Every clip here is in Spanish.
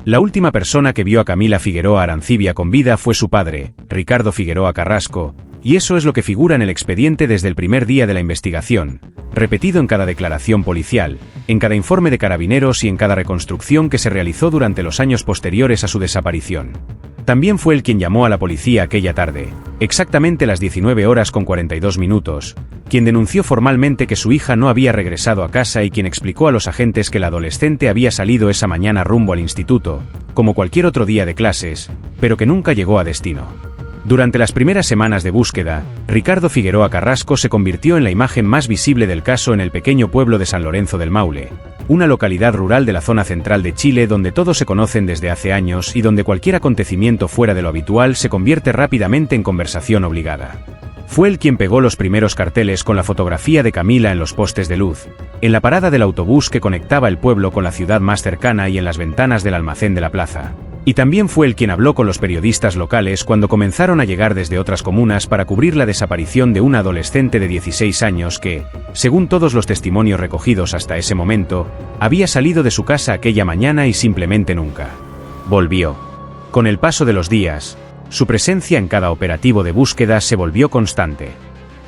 La última persona que vio a Camila Figueroa Arancibia con vida fue su padre, Ricardo Figueroa Carrasco, y eso es lo que figura en el expediente desde el primer día de la investigación, repetido en cada declaración policial, en cada informe de Carabineros y en cada reconstrucción que se realizó durante los años posteriores a su desaparición. También fue él quien llamó a la policía aquella tarde, exactamente las 19:42, quien denunció formalmente que su hija no había regresado a casa y quien explicó a los agentes que la adolescente había salido esa mañana rumbo al instituto, como cualquier otro día de clases, pero que nunca llegó a destino. Durante las primeras semanas de búsqueda, Ricardo Figueroa Carrasco se convirtió en la imagen más visible del caso en el pequeño pueblo de San Lorenzo del Maule, una localidad rural de la zona central de Chile donde todos se conocen desde hace años y donde cualquier acontecimiento fuera de lo habitual se convierte rápidamente en conversación obligada. Fue él quien pegó los primeros carteles con la fotografía de Camila en los postes de luz, en la parada del autobús que conectaba el pueblo con la ciudad más cercana y en las ventanas del almacén de la plaza. Y también fue él quien habló con los periodistas locales cuando comenzaron a llegar desde otras comunas para cubrir la desaparición de una adolescente de 16 años que, según todos los testimonios recogidos hasta ese momento, había salido de su casa aquella mañana y simplemente nunca volvió. Con el paso de los días, su presencia en cada operativo de búsqueda se volvió constante.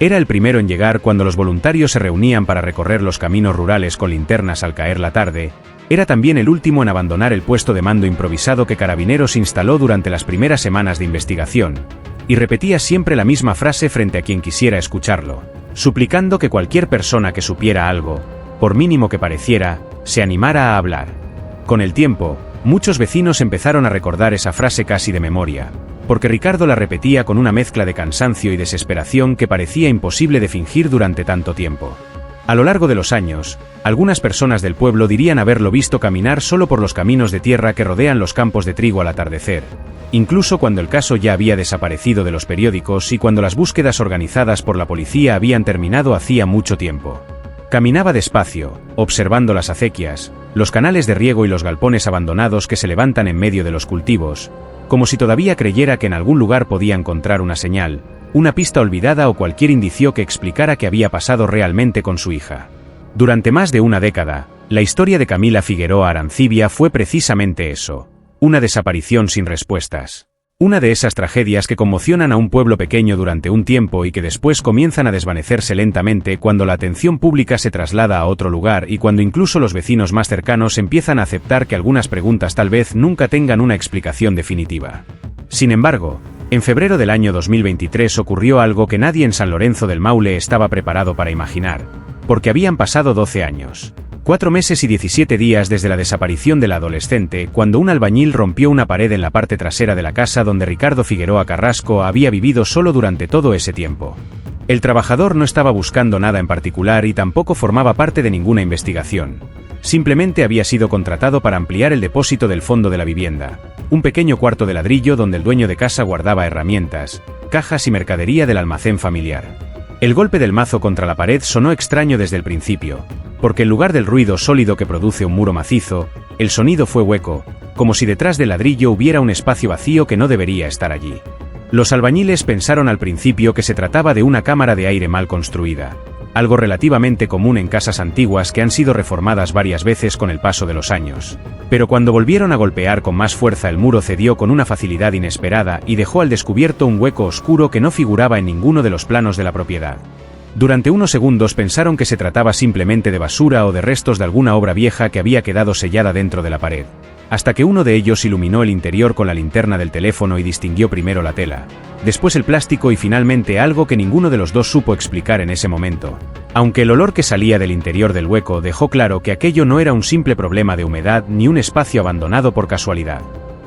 Era el primero en llegar cuando los voluntarios se reunían para recorrer los caminos rurales con linternas al caer la tarde. Era también el último en abandonar el puesto de mando improvisado que Carabineros instaló durante las primeras semanas de investigación, y repetía siempre la misma frase frente a quien quisiera escucharlo, suplicando que cualquier persona que supiera algo, por mínimo que pareciera, se animara a hablar. Con el tiempo, muchos vecinos empezaron a recordar esa frase casi de memoria, porque Ricardo la repetía con una mezcla de cansancio y desesperación que parecía imposible de fingir durante tanto tiempo. A lo largo de los años, algunas personas del pueblo dirían haberlo visto caminar solo por los caminos de tierra que rodean los campos de trigo al atardecer, incluso cuando el caso ya había desaparecido de los periódicos y cuando las búsquedas organizadas por la policía habían terminado hacía mucho tiempo. Caminaba despacio, observando las acequias, los canales de riego y los galpones abandonados que se levantan en medio de los cultivos, como si todavía creyera que en algún lugar podía encontrar una señal, una pista olvidada o cualquier indicio que explicara qué había pasado realmente con su hija. Durante más de una década, la historia de Camila Figueroa Arancibia fue precisamente eso, una desaparición sin respuestas. Una de esas tragedias que conmocionan a un pueblo pequeño durante un tiempo y que después comienzan a desvanecerse lentamente cuando la atención pública se traslada a otro lugar y cuando incluso los vecinos más cercanos empiezan a aceptar que algunas preguntas tal vez nunca tengan una explicación definitiva. Sin embargo, en febrero del año 2023 ocurrió algo que nadie en San Lorenzo del Maule estaba preparado para imaginar, porque habían pasado 12 años. 4 meses y 17 días desde la desaparición de la adolescente, cuando un albañil rompió una pared en la parte trasera de la casa donde Ricardo Figueroa Carrasco había vivido solo durante todo ese tiempo. El trabajador no estaba buscando nada en particular y tampoco formaba parte de ninguna investigación. Simplemente había sido contratado para ampliar el depósito del fondo de la vivienda, un pequeño cuarto de ladrillo donde el dueño de casa guardaba herramientas, cajas y mercadería del almacén familiar. El golpe del mazo contra la pared sonó extraño desde el principio, porque en lugar del ruido sólido que produce un muro macizo, el sonido fue hueco, como si detrás del ladrillo hubiera un espacio vacío que no debería estar allí. Los albañiles pensaron al principio que se trataba de una cámara de aire mal construida, algo relativamente común en casas antiguas que han sido reformadas varias veces con el paso de los años. Pero cuando volvieron a golpear con más fuerza el muro cedió con una facilidad inesperada y dejó al descubierto un hueco oscuro que no figuraba en ninguno de los planos de la propiedad. Durante unos segundos pensaron que se trataba simplemente de basura o de restos de alguna obra vieja que había quedado sellada dentro de la pared, hasta que uno de ellos iluminó el interior con la linterna del teléfono y distinguió primero la tela, después el plástico y finalmente algo que ninguno de los dos supo explicar en ese momento, aunque el olor que salía del interior del hueco dejó claro que aquello no era un simple problema de humedad ni un espacio abandonado por casualidad.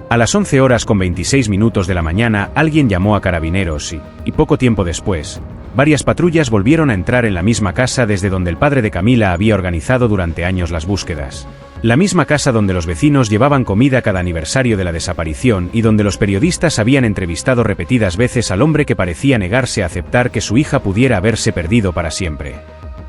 A las 11:26 de la mañana alguien llamó a Carabineros y poco tiempo después, varias patrullas volvieron a entrar en la misma casa desde donde el padre de Camila había organizado durante años las búsquedas. La misma casa donde los vecinos llevaban comida cada aniversario de la desaparición y donde los periodistas habían entrevistado repetidas veces al hombre que parecía negarse a aceptar que su hija pudiera haberse perdido para siempre.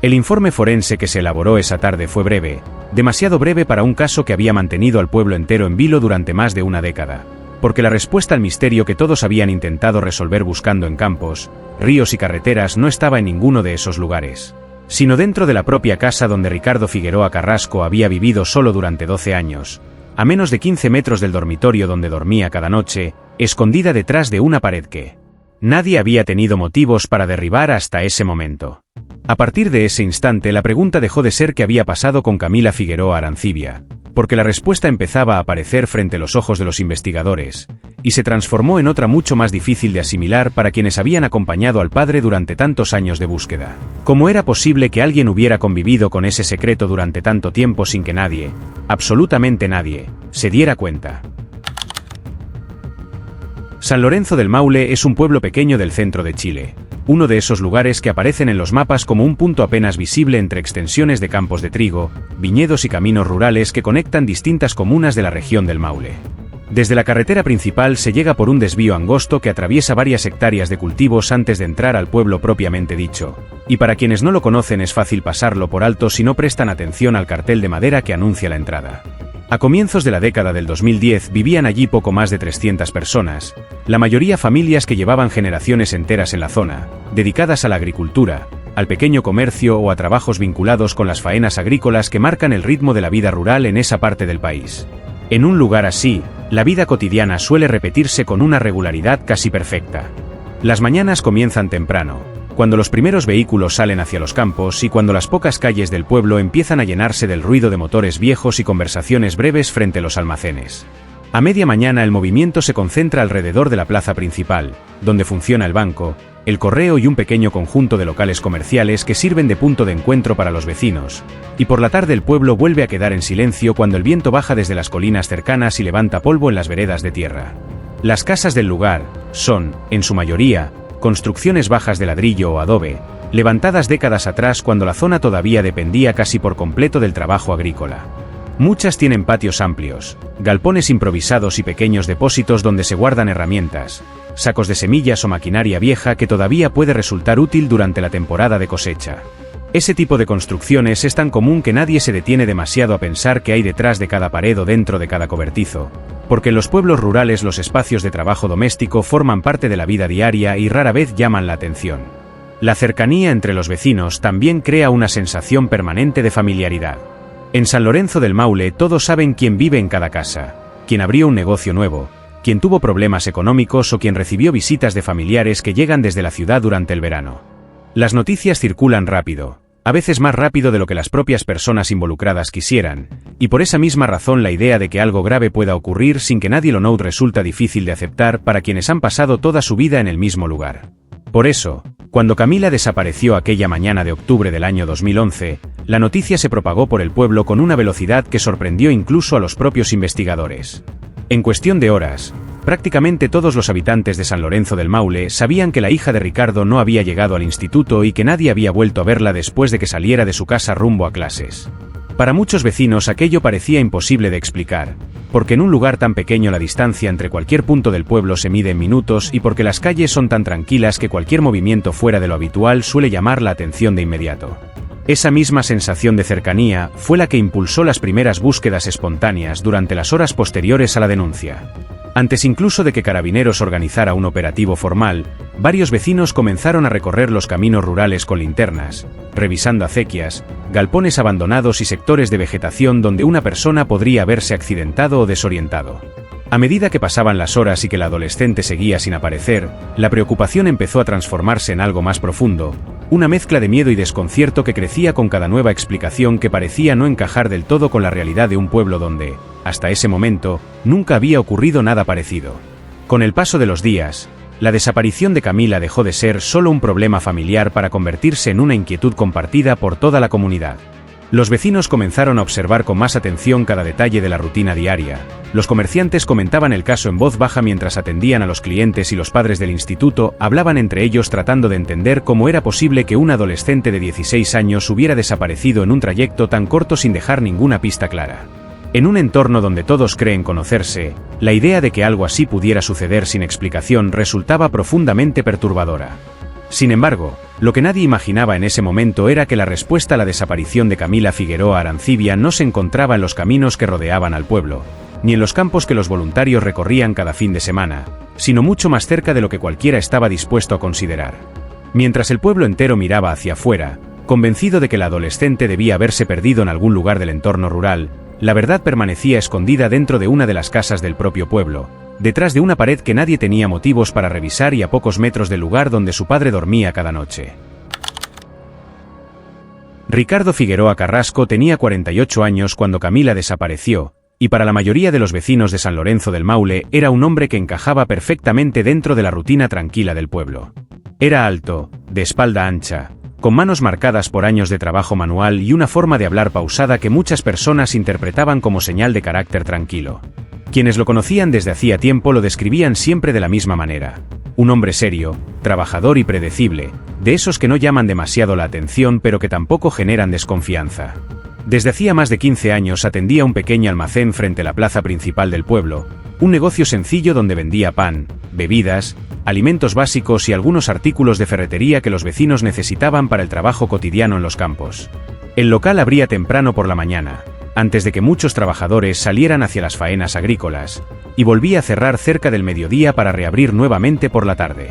El informe forense que se elaboró esa tarde fue breve, demasiado breve para un caso que había mantenido al pueblo entero en vilo durante más de una década, porque la respuesta al misterio que todos habían intentado resolver buscando en campos, ríos y carreteras no estaba en ninguno de esos lugares, sino dentro de la propia casa donde Ricardo Figueroa Carrasco había vivido solo durante 12 años, a menos de 15 metros del dormitorio donde dormía cada noche, escondida detrás de una pared que nadie había tenido motivos para derribar hasta ese momento. A partir de ese instante la pregunta dejó de ser qué había pasado con Camila Figueroa Arancibia, porque la respuesta empezaba a aparecer frente a los ojos de los investigadores, y se transformó en otra mucho más difícil de asimilar para quienes habían acompañado al padre durante tantos años de búsqueda. ¿Cómo era posible que alguien hubiera convivido con ese secreto durante tanto tiempo sin que nadie, absolutamente nadie, se diera cuenta? San Lorenzo del Maule es un pueblo pequeño del centro de Chile, uno de esos lugares que aparecen en los mapas como un punto apenas visible entre extensiones de campos de trigo, viñedos y caminos rurales que conectan distintas comunas de la región del Maule. Desde la carretera principal se llega por un desvío angosto que atraviesa varias hectáreas de cultivos antes de entrar al pueblo propiamente dicho, y para quienes no lo conocen es fácil pasarlo por alto si no prestan atención al cartel de madera que anuncia la entrada. A comienzos de la década del 2010 vivían allí poco más de 300 personas, la mayoría familias que llevaban generaciones enteras en la zona, dedicadas a la agricultura, al pequeño comercio o a trabajos vinculados con las faenas agrícolas que marcan el ritmo de la vida rural en esa parte del país. En un lugar así, la vida cotidiana suele repetirse con una regularidad casi perfecta. Las mañanas comienzan temprano, cuando los primeros vehículos salen hacia los campos y cuando las pocas calles del pueblo empiezan a llenarse del ruido de motores viejos y conversaciones breves frente a los almacenes. A media mañana el movimiento se concentra alrededor de la plaza principal, donde funciona el banco, el correo y un pequeño conjunto de locales comerciales que sirven de punto de encuentro para los vecinos, y por la tarde el pueblo vuelve a quedar en silencio cuando el viento baja desde las colinas cercanas y levanta polvo en las veredas de tierra. Las casas del lugar son, en su mayoría, construcciones bajas de ladrillo o adobe, levantadas décadas atrás cuando la zona todavía dependía casi por completo del trabajo agrícola. Muchas tienen patios amplios, galpones improvisados y pequeños depósitos donde se guardan herramientas, sacos de semillas o maquinaria vieja que todavía puede resultar útil durante la temporada de cosecha. Ese tipo de construcciones es tan común que nadie se detiene demasiado a pensar qué hay detrás de cada pared o dentro de cada cobertizo, porque en los pueblos rurales los espacios de trabajo doméstico forman parte de la vida diaria y rara vez llaman la atención. La cercanía entre los vecinos también crea una sensación permanente de familiaridad. En San Lorenzo del Maule todos saben quién vive en cada casa, quién abrió un negocio nuevo, quién tuvo problemas económicos o quién recibió visitas de familiares que llegan desde la ciudad durante el verano. Las noticias circulan rápido, a veces más rápido de lo que las propias personas involucradas quisieran, y por esa misma razón la idea de que algo grave pueda ocurrir sin que nadie lo note resulta difícil de aceptar para quienes han pasado toda su vida en el mismo lugar. Por eso, cuando Camila desapareció aquella mañana de octubre del año 2011, la noticia se propagó por el pueblo con una velocidad que sorprendió incluso a los propios investigadores. En cuestión de horas, prácticamente todos los habitantes de San Lorenzo del Maule sabían que la hija de Ricardo no había llegado al instituto y que nadie había vuelto a verla después de que saliera de su casa rumbo a clases. Para muchos vecinos aquello parecía imposible de explicar, porque en un lugar tan pequeño la distancia entre cualquier punto del pueblo se mide en minutos y porque las calles son tan tranquilas que cualquier movimiento fuera de lo habitual suele llamar la atención de inmediato. Esa misma sensación de cercanía fue la que impulsó las primeras búsquedas espontáneas durante las horas posteriores a la denuncia. Antes incluso de que Carabineros organizara un operativo formal, varios vecinos comenzaron a recorrer los caminos rurales con linternas, revisando acequias, galpones abandonados y sectores de vegetación donde una persona podría haberse accidentado o desorientado. A medida que pasaban las horas y que la adolescente seguía sin aparecer, la preocupación empezó a transformarse en algo más profundo, una mezcla de miedo y desconcierto que crecía con cada nueva explicación que parecía no encajar del todo con la realidad de un pueblo donde, hasta ese momento, nunca había ocurrido nada parecido. Con el paso de los días, la desaparición de Camila dejó de ser solo un problema familiar para convertirse en una inquietud compartida por toda la comunidad. Los vecinos comenzaron a observar con más atención cada detalle de la rutina diaria. Los comerciantes comentaban el caso en voz baja mientras atendían a los clientes y los padres del instituto hablaban entre ellos tratando de entender cómo era posible que un adolescente de 16 años hubiera desaparecido en un trayecto tan corto sin dejar ninguna pista clara. En un entorno donde todos creen conocerse, la idea de que algo así pudiera suceder sin explicación resultaba profundamente perturbadora. Sin embargo, lo que nadie imaginaba en ese momento era que la respuesta a la desaparición de Camila Figueroa Arancibia no se encontraba en los caminos que rodeaban al pueblo, ni en los campos que los voluntarios recorrían cada fin de semana, sino mucho más cerca de lo que cualquiera estaba dispuesto a considerar. Mientras el pueblo entero miraba hacia afuera, convencido de que la adolescente debía haberse perdido en algún lugar del entorno rural, La verdad permanecía escondida dentro de una de las casas del propio pueblo, detrás de una pared que nadie tenía motivos para revisar y a pocos metros del lugar donde su padre dormía cada noche. Ricardo Figueroa Carrasco tenía 48 años cuando Camila desapareció, y para la mayoría de los vecinos de San Lorenzo del Maule era un hombre que encajaba perfectamente dentro de la rutina tranquila del pueblo. Era alto, de espalda ancha, con manos marcadas por años de trabajo manual y una forma de hablar pausada que muchas personas interpretaban como señal de carácter tranquilo. Quienes lo conocían desde hacía tiempo lo describían siempre de la misma manera. Un hombre serio, trabajador y predecible, de esos que no llaman demasiado la atención pero que tampoco generan desconfianza. Desde hacía más de 15 años atendía un pequeño almacén frente a la plaza principal del pueblo, un negocio sencillo donde vendía pan, bebidas, alimentos básicos y algunos artículos de ferretería que los vecinos necesitaban para el trabajo cotidiano en los campos. El local abría temprano por la mañana, antes de que muchos trabajadores salieran hacia las faenas agrícolas, y volvía a cerrar cerca del mediodía para reabrir nuevamente por la tarde.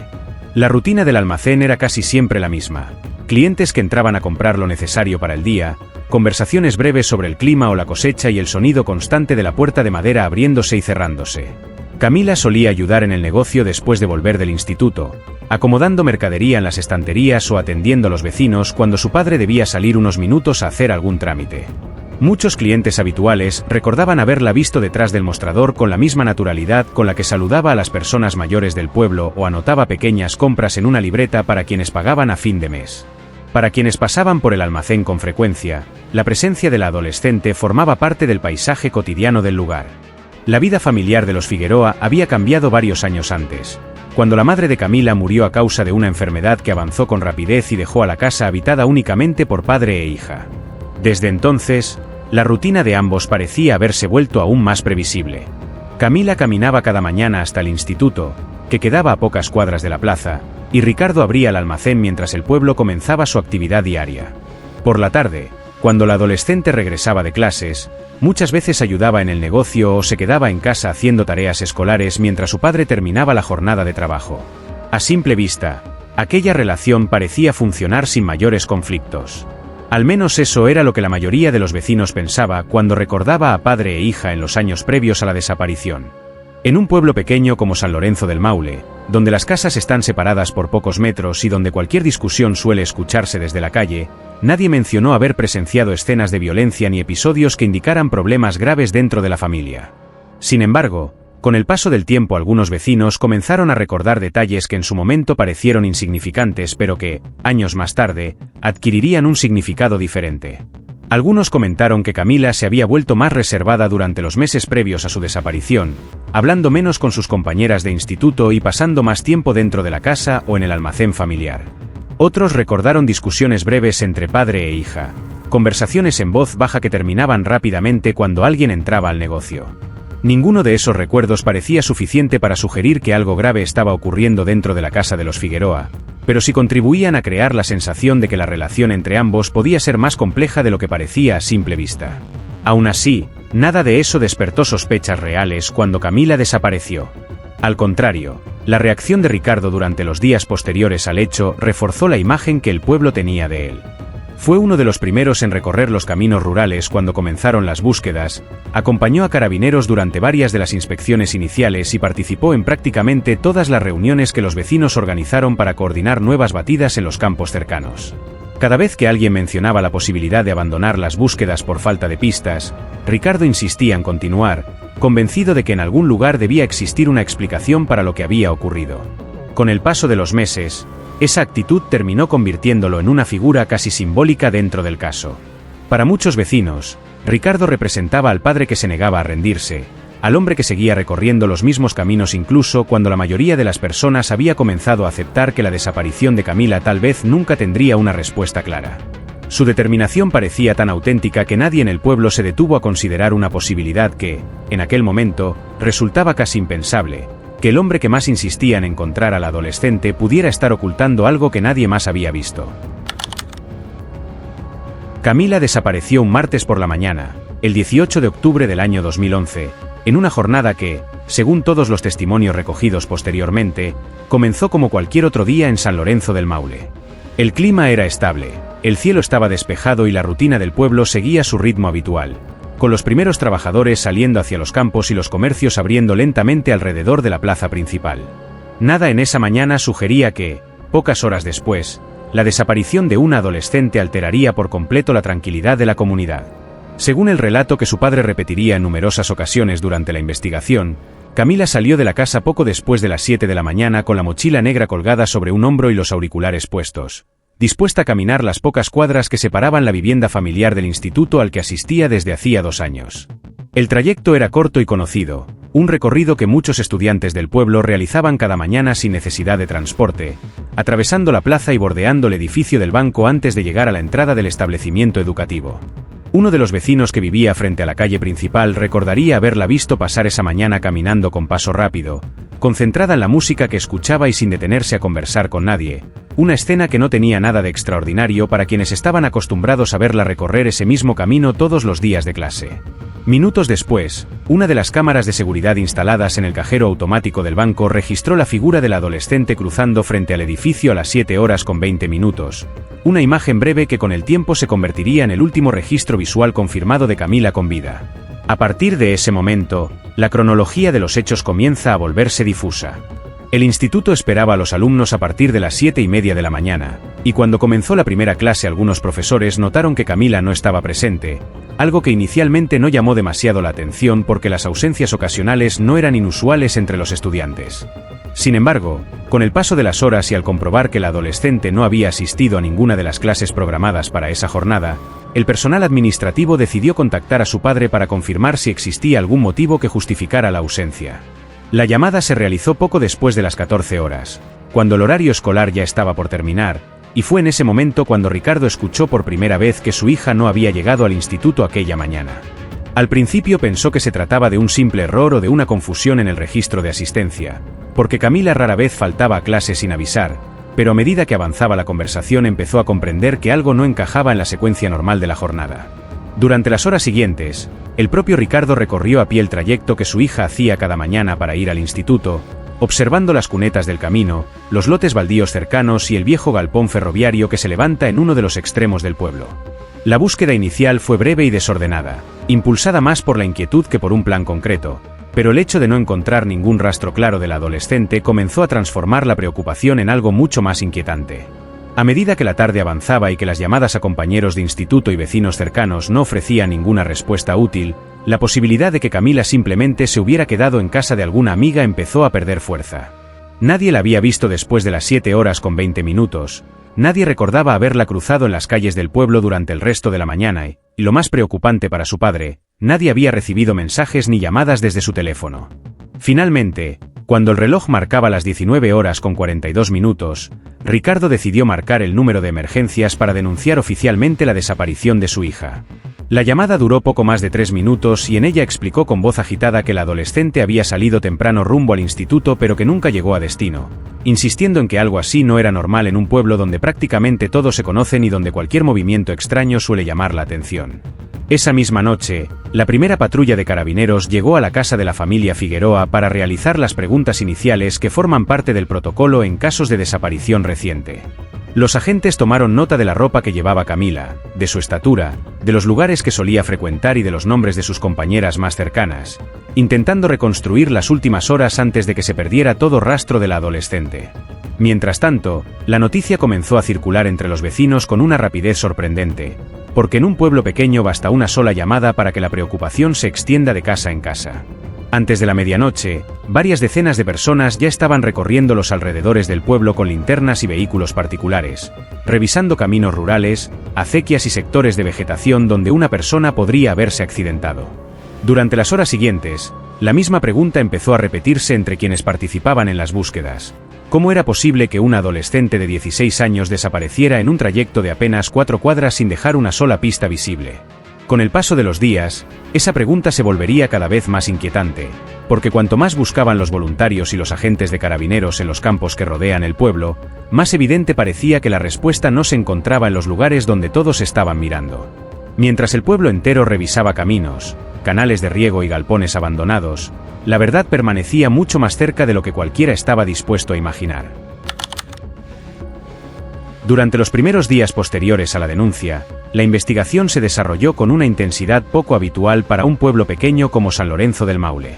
La rutina del almacén era casi siempre la misma: clientes que entraban a comprar lo necesario para el día, conversaciones breves sobre el clima o la cosecha y el sonido constante de la puerta de madera abriéndose y cerrándose. Camila solía ayudar en el negocio después de volver del instituto, acomodando mercadería en las estanterías o atendiendo a los vecinos cuando su padre debía salir unos minutos a hacer algún trámite. Muchos clientes habituales recordaban haberla visto detrás del mostrador con la misma naturalidad con la que saludaba a las personas mayores del pueblo o anotaba pequeñas compras en una libreta para quienes pagaban a fin de mes. Para quienes pasaban por el almacén con frecuencia, la presencia de la adolescente formaba parte del paisaje cotidiano del lugar. La vida familiar de los Figueroa había cambiado varios años antes, cuando la madre de Camila murió a causa de una enfermedad que avanzó con rapidez y dejó a la casa habitada únicamente por padre e hija. Desde entonces, la rutina de ambos parecía haberse vuelto aún más previsible. Camila caminaba cada mañana hasta el instituto, que quedaba a pocas cuadras de la plaza, y Ricardo abría el almacén mientras el pueblo comenzaba su actividad diaria. Por la tarde, cuando la adolescente regresaba de clases, muchas veces ayudaba en el negocio o se quedaba en casa haciendo tareas escolares mientras su padre terminaba la jornada de trabajo. A simple vista, aquella relación parecía funcionar sin mayores conflictos. Al menos eso era lo que la mayoría de los vecinos pensaba cuando recordaba a padre e hija en los años previos a la desaparición. En un pueblo pequeño como San Lorenzo del Maule, donde las casas están separadas por pocos metros y donde cualquier discusión suele escucharse desde la calle, nadie mencionó haber presenciado escenas de violencia ni episodios que indicaran problemas graves dentro de la familia. Sin embargo, con el paso del tiempo algunos vecinos comenzaron a recordar detalles que en su momento parecieron insignificantes pero que, años más tarde, adquirirían un significado diferente. Algunos comentaron que Camila se había vuelto más reservada durante los meses previos a su desaparición, hablando menos con sus compañeras de instituto y pasando más tiempo dentro de la casa o en el almacén familiar. Otros recordaron discusiones breves entre padre e hija, conversaciones en voz baja que terminaban rápidamente cuando alguien entraba al negocio. Ninguno de esos recuerdos parecía suficiente para sugerir que algo grave estaba ocurriendo dentro de la casa de los Figueroa, pero sí contribuían a crear la sensación de que la relación entre ambos podía ser más compleja de lo que parecía a simple vista. Aún así, nada de eso despertó sospechas reales cuando Camila desapareció. Al contrario, la reacción de Ricardo durante los días posteriores al hecho reforzó la imagen que el pueblo tenía de él. Fue uno de los primeros en recorrer los caminos rurales cuando comenzaron las búsquedas, acompañó a carabineros durante varias de las inspecciones iniciales y participó en prácticamente todas las reuniones que los vecinos organizaron para coordinar nuevas batidas en los campos cercanos. Cada vez que alguien mencionaba la posibilidad de abandonar las búsquedas por falta de pistas, Ricardo insistía en continuar, convencido de que en algún lugar debía existir una explicación para lo que había ocurrido. Con el paso de los meses, esa actitud terminó convirtiéndolo en una figura casi simbólica dentro del caso. Para muchos vecinos, Ricardo representaba al padre que se negaba a rendirse, al hombre que seguía recorriendo los mismos caminos incluso cuando la mayoría de las personas había comenzado a aceptar que la desaparición de Camila tal vez nunca tendría una respuesta clara. Su determinación parecía tan auténtica que nadie en el pueblo se detuvo a considerar una posibilidad que, en aquel momento, resultaba casi impensable: que el hombre que más insistía en encontrar a la adolescente pudiera estar ocultando algo que nadie más había visto. Camila desapareció un martes por la mañana, el 18 de octubre del año 2011, en una jornada que, según todos los testimonios recogidos posteriormente, comenzó como cualquier otro día en San Lorenzo del Maule. El clima era estable, el cielo estaba despejado y la rutina del pueblo seguía su ritmo habitual. con los primeros trabajadores saliendo hacia los campos y los comercios abriendo lentamente alrededor de la plaza principal. Nada en esa mañana sugería que, pocas horas después, la desaparición de una adolescente alteraría por completo la tranquilidad de la comunidad. Según el relato que su padre repetiría en numerosas ocasiones durante la investigación, Camila salió de la casa poco después de las 7 de la mañana con la mochila negra colgada sobre un hombro y los auriculares puestos, dispuesta a caminar las pocas cuadras que separaban la vivienda familiar del instituto al que asistía desde hacía 2 años. El trayecto era corto y conocido, un recorrido que muchos estudiantes del pueblo realizaban cada mañana sin necesidad de transporte, atravesando la plaza y bordeando el edificio del banco antes de llegar a la entrada del establecimiento educativo. Uno de los vecinos que vivía frente a la calle principal recordaría haberla visto pasar esa mañana caminando con paso rápido, concentrada en la música que escuchaba y sin detenerse a conversar con nadie, una escena que no tenía nada de extraordinario para quienes estaban acostumbrados a verla recorrer ese mismo camino todos los días de clase. Minutos después, una de las cámaras de seguridad instaladas en el cajero automático del banco registró la figura del adolescente cruzando frente al edificio a las 7:20, una imagen breve que con el tiempo se convertiría en el último registro visual confirmado de Camila con vida. A partir de ese momento, la cronología de los hechos comienza a volverse difusa. El instituto esperaba a los alumnos a partir de las 7:30 de la mañana, y cuando comenzó la primera clase algunos profesores notaron que Camila no estaba presente, algo que inicialmente no llamó demasiado la atención porque las ausencias ocasionales no eran inusuales entre los estudiantes. Sin embargo, con el paso de las horas y al comprobar que la adolescente no había asistido a ninguna de las clases programadas para esa jornada, el personal administrativo decidió contactar a su padre para confirmar si existía algún motivo que justificara la ausencia. La llamada se realizó poco después de las 14 horas, cuando el horario escolar ya estaba por terminar, y fue en ese momento cuando Ricardo escuchó por primera vez que su hija no había llegado al instituto aquella mañana. Al principio pensó que se trataba de un simple error o de una confusión en el registro de asistencia, porque Camila rara vez faltaba a clase sin avisar, pero a medida que avanzaba la conversación empezó a comprender que algo no encajaba en la secuencia normal de la jornada. Durante las horas siguientes, el propio Ricardo recorrió a pie el trayecto que su hija hacía cada mañana para ir al instituto, observando las cunetas del camino, los lotes baldíos cercanos y el viejo galpón ferroviario que se levanta en uno de los extremos del pueblo. La búsqueda inicial fue breve y desordenada, impulsada más por la inquietud que por un plan concreto, pero el hecho de no encontrar ningún rastro claro del adolescente comenzó a transformar la preocupación en algo mucho más inquietante. A medida que la tarde avanzaba y que las llamadas a compañeros de instituto y vecinos cercanos no ofrecían ninguna respuesta útil, la posibilidad de que Camila simplemente se hubiera quedado en casa de alguna amiga empezó a perder fuerza. Nadie la había visto después de las 7:20, nadie recordaba haberla cruzado en las calles del pueblo durante el resto de la mañana y, lo más preocupante para su padre, nadie había recibido mensajes ni llamadas desde su teléfono. Finalmente, cuando el reloj marcaba las 19:42, Ricardo decidió marcar el número de emergencias para denunciar oficialmente la desaparición de su hija. La llamada duró poco más de 3 minutos y en ella explicó con voz agitada que la adolescente había salido temprano rumbo al instituto pero que nunca llegó a destino, insistiendo en que algo así no era normal en un pueblo donde prácticamente todos se conocen y donde cualquier movimiento extraño suele llamar la atención. Esa misma noche, la primera patrulla de carabineros llegó a la casa de la familia Figueroa para realizar las preguntas iniciales que forman parte del protocolo en casos de desaparición reciente. Los agentes tomaron nota de la ropa que llevaba Camila, de su estatura, de los lugares que solía frecuentar y de los nombres de sus compañeras más cercanas, intentando reconstruir las últimas horas antes de que se perdiera todo rastro de la adolescente. Mientras tanto, la noticia comenzó a circular entre los vecinos con una rapidez sorprendente, porque en un pueblo pequeño basta una sola llamada para que la preocupación se extienda de casa en casa. Antes de la medianoche, varias decenas de personas ya estaban recorriendo los alrededores del pueblo con linternas y vehículos particulares, revisando caminos rurales, acequias y sectores de vegetación donde una persona podría haberse accidentado. Durante las horas siguientes, la misma pregunta empezó a repetirse entre quienes participaban en las búsquedas. ¿Cómo era posible que una adolescente de 16 años desapareciera en un trayecto de apenas 4 cuadras sin dejar una sola pista visible? Con el paso de los días, esa pregunta se volvería cada vez más inquietante, porque cuanto más buscaban los voluntarios y los agentes de carabineros en los campos que rodean el pueblo, más evidente parecía que la respuesta no se encontraba en los lugares donde todos estaban mirando. Mientras el pueblo entero revisaba caminos, canales de riego y galpones abandonados, la verdad permanecía mucho más cerca de lo que cualquiera estaba dispuesto a imaginar. Durante los primeros días posteriores a la denuncia, la investigación se desarrolló con una intensidad poco habitual para un pueblo pequeño como San Lorenzo del Maule.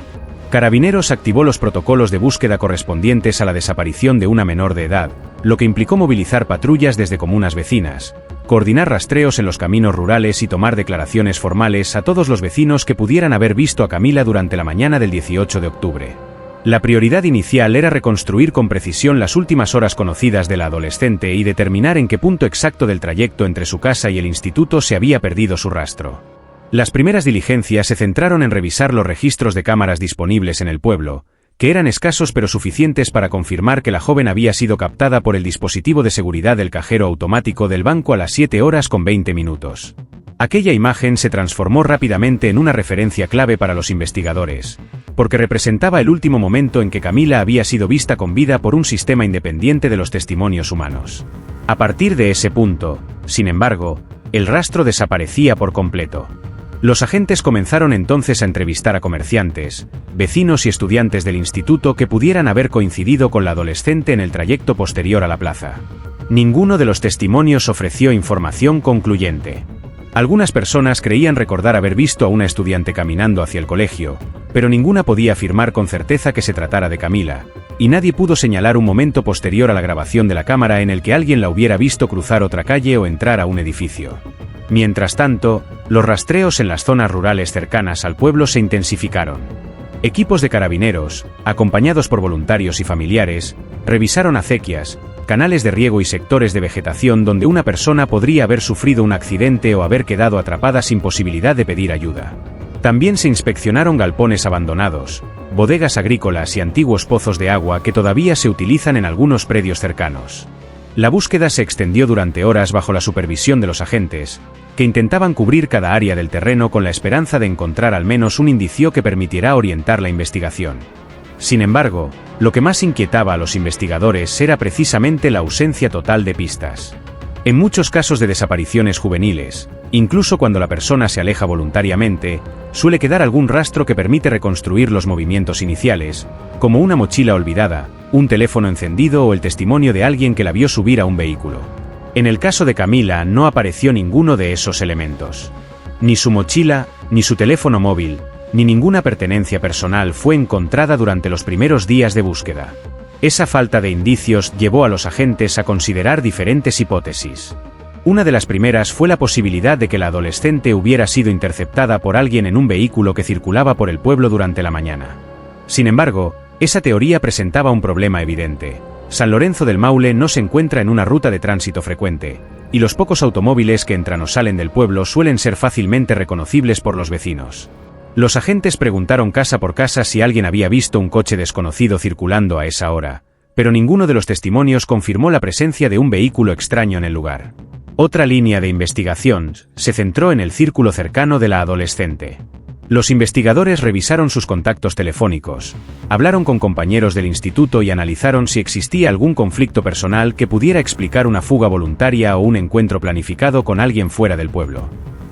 Carabineros activó los protocolos de búsqueda correspondientes a la desaparición de una menor de edad, lo que implicó movilizar patrullas desde comunas vecinas, coordinar rastreos en los caminos rurales y tomar declaraciones formales a todos los vecinos que pudieran haber visto a Camila durante la mañana del 18 de octubre. La prioridad inicial era reconstruir con precisión las últimas horas conocidas de la adolescente y determinar en qué punto exacto del trayecto entre su casa y el instituto se había perdido su rastro. Las primeras diligencias se centraron en revisar los registros de cámaras disponibles en el pueblo, que eran escasos pero suficientes para confirmar que la joven había sido captada por el dispositivo de seguridad del cajero automático del banco a las 7:20. Aquella imagen se transformó rápidamente en una referencia clave para los investigadores, porque representaba el último momento en que Camila había sido vista con vida por un sistema independiente de los testimonios humanos. A partir de ese punto, sin embargo, el rastro desaparecía por completo. Los agentes comenzaron entonces a entrevistar a comerciantes, vecinos y estudiantes del instituto que pudieran haber coincidido con la adolescente en el trayecto posterior a la plaza. Ninguno de los testimonios ofreció información concluyente. Algunas personas creían recordar haber visto a una estudiante caminando hacia el colegio, pero ninguna podía afirmar con certeza que se tratara de Camila, y nadie pudo señalar un momento posterior a la grabación de la cámara en el que alguien la hubiera visto cruzar otra calle o entrar a un edificio. Mientras tanto, los rastreos en las zonas rurales cercanas al pueblo se intensificaron. Equipos de carabineros, acompañados por voluntarios y familiares, revisaron acequias, canales de riego y sectores de vegetación donde una persona podría haber sufrido un accidente o haber quedado atrapada sin posibilidad de pedir ayuda. También se inspeccionaron galpones abandonados, bodegas agrícolas y antiguos pozos de agua que todavía se utilizan en algunos predios cercanos. La búsqueda se extendió durante horas bajo la supervisión de los agentes, que intentaban cubrir cada área del terreno con la esperanza de encontrar al menos un indicio que permitirá orientar la investigación. Sin embargo, lo que más inquietaba a los investigadores era precisamente la ausencia total de pistas. En muchos casos de desapariciones juveniles, incluso cuando la persona se aleja voluntariamente, suele quedar algún rastro que permite reconstruir los movimientos iniciales, como una mochila olvidada, un teléfono encendido o el testimonio de alguien que la vio subir a un vehículo. En el caso de Camila no apareció ninguno de esos elementos. Ni su mochila, ni su teléfono móvil, ni ninguna pertenencia personal fue encontrada durante los primeros días de búsqueda. Esa falta de indicios llevó a los agentes a considerar diferentes hipótesis. Una de las primeras fue la posibilidad de que la adolescente hubiera sido interceptada por alguien en un vehículo que circulaba por el pueblo durante la mañana. Sin embargo, esa teoría presentaba un problema evidente. San Lorenzo del Maule no se encuentra en una ruta de tránsito frecuente, y los pocos automóviles que entran o salen del pueblo suelen ser fácilmente reconocibles por los vecinos. Los agentes preguntaron casa por casa si alguien había visto un coche desconocido circulando a esa hora, pero ninguno de los testimonios confirmó la presencia de un vehículo extraño en el lugar. Otra línea de investigación se centró en el círculo cercano de la adolescente. Los investigadores revisaron sus contactos telefónicos, hablaron con compañeros del instituto y analizaron si existía algún conflicto personal que pudiera explicar una fuga voluntaria o un encuentro planificado con alguien fuera del pueblo.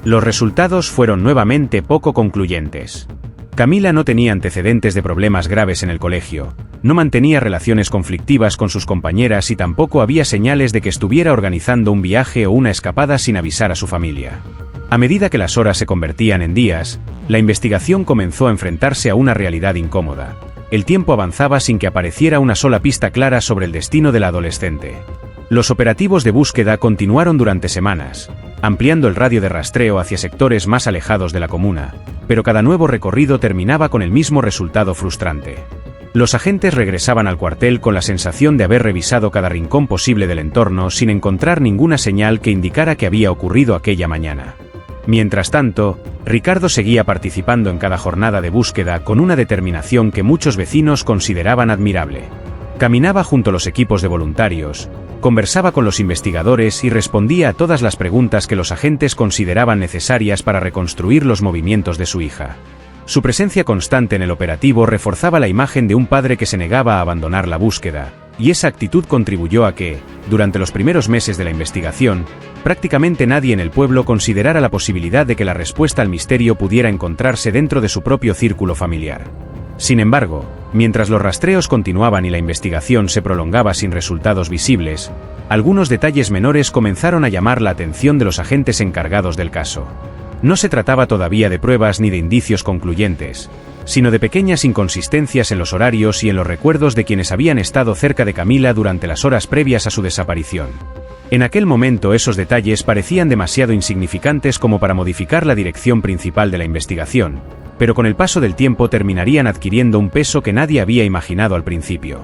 Los resultados fueron nuevamente poco concluyentes. Camila no tenía antecedentes de problemas graves en el colegio, no mantenía relaciones conflictivas con sus compañeras y tampoco había señales de que estuviera organizando un viaje o una escapada sin avisar a su familia. A medida que las horas se convertían en días, la investigación comenzó a enfrentarse a una realidad incómoda. El tiempo avanzaba sin que apareciera una sola pista clara sobre el destino de la adolescente. Los operativos de búsqueda continuaron durante semanas, ampliando el radio de rastreo hacia sectores más alejados de la comuna, pero cada nuevo recorrido terminaba con el mismo resultado frustrante. Los agentes regresaban al cuartel con la sensación de haber revisado cada rincón posible del entorno sin encontrar ninguna señal que indicara que había ocurrido aquella mañana. Mientras tanto, Ricardo seguía participando en cada jornada de búsqueda con una determinación que muchos vecinos consideraban admirable. Caminaba junto a los equipos de voluntarios, conversaba con los investigadores y respondía a todas las preguntas que los agentes consideraban necesarias para reconstruir los movimientos de su hija. Su presencia constante en el operativo reforzaba la imagen de un padre que se negaba a abandonar la búsqueda, y esa actitud contribuyó a que, durante los primeros meses de la investigación, prácticamente nadie en el pueblo considerara la posibilidad de que la respuesta al misterio pudiera encontrarse dentro de su propio círculo familiar. Sin embargo, Mientras los rastreos continuaban y la investigación se prolongaba sin resultados visibles, algunos detalles menores comenzaron a llamar la atención de los agentes encargados del caso. No se trataba todavía de pruebas ni de indicios concluyentes, sino de pequeñas inconsistencias en los horarios y en los recuerdos de quienes habían estado cerca de Camila durante las horas previas a su desaparición. En aquel momento esos detalles parecían demasiado insignificantes como para modificar la dirección principal de la investigación, pero con el paso del tiempo terminarían adquiriendo un peso que nadie había imaginado al principio.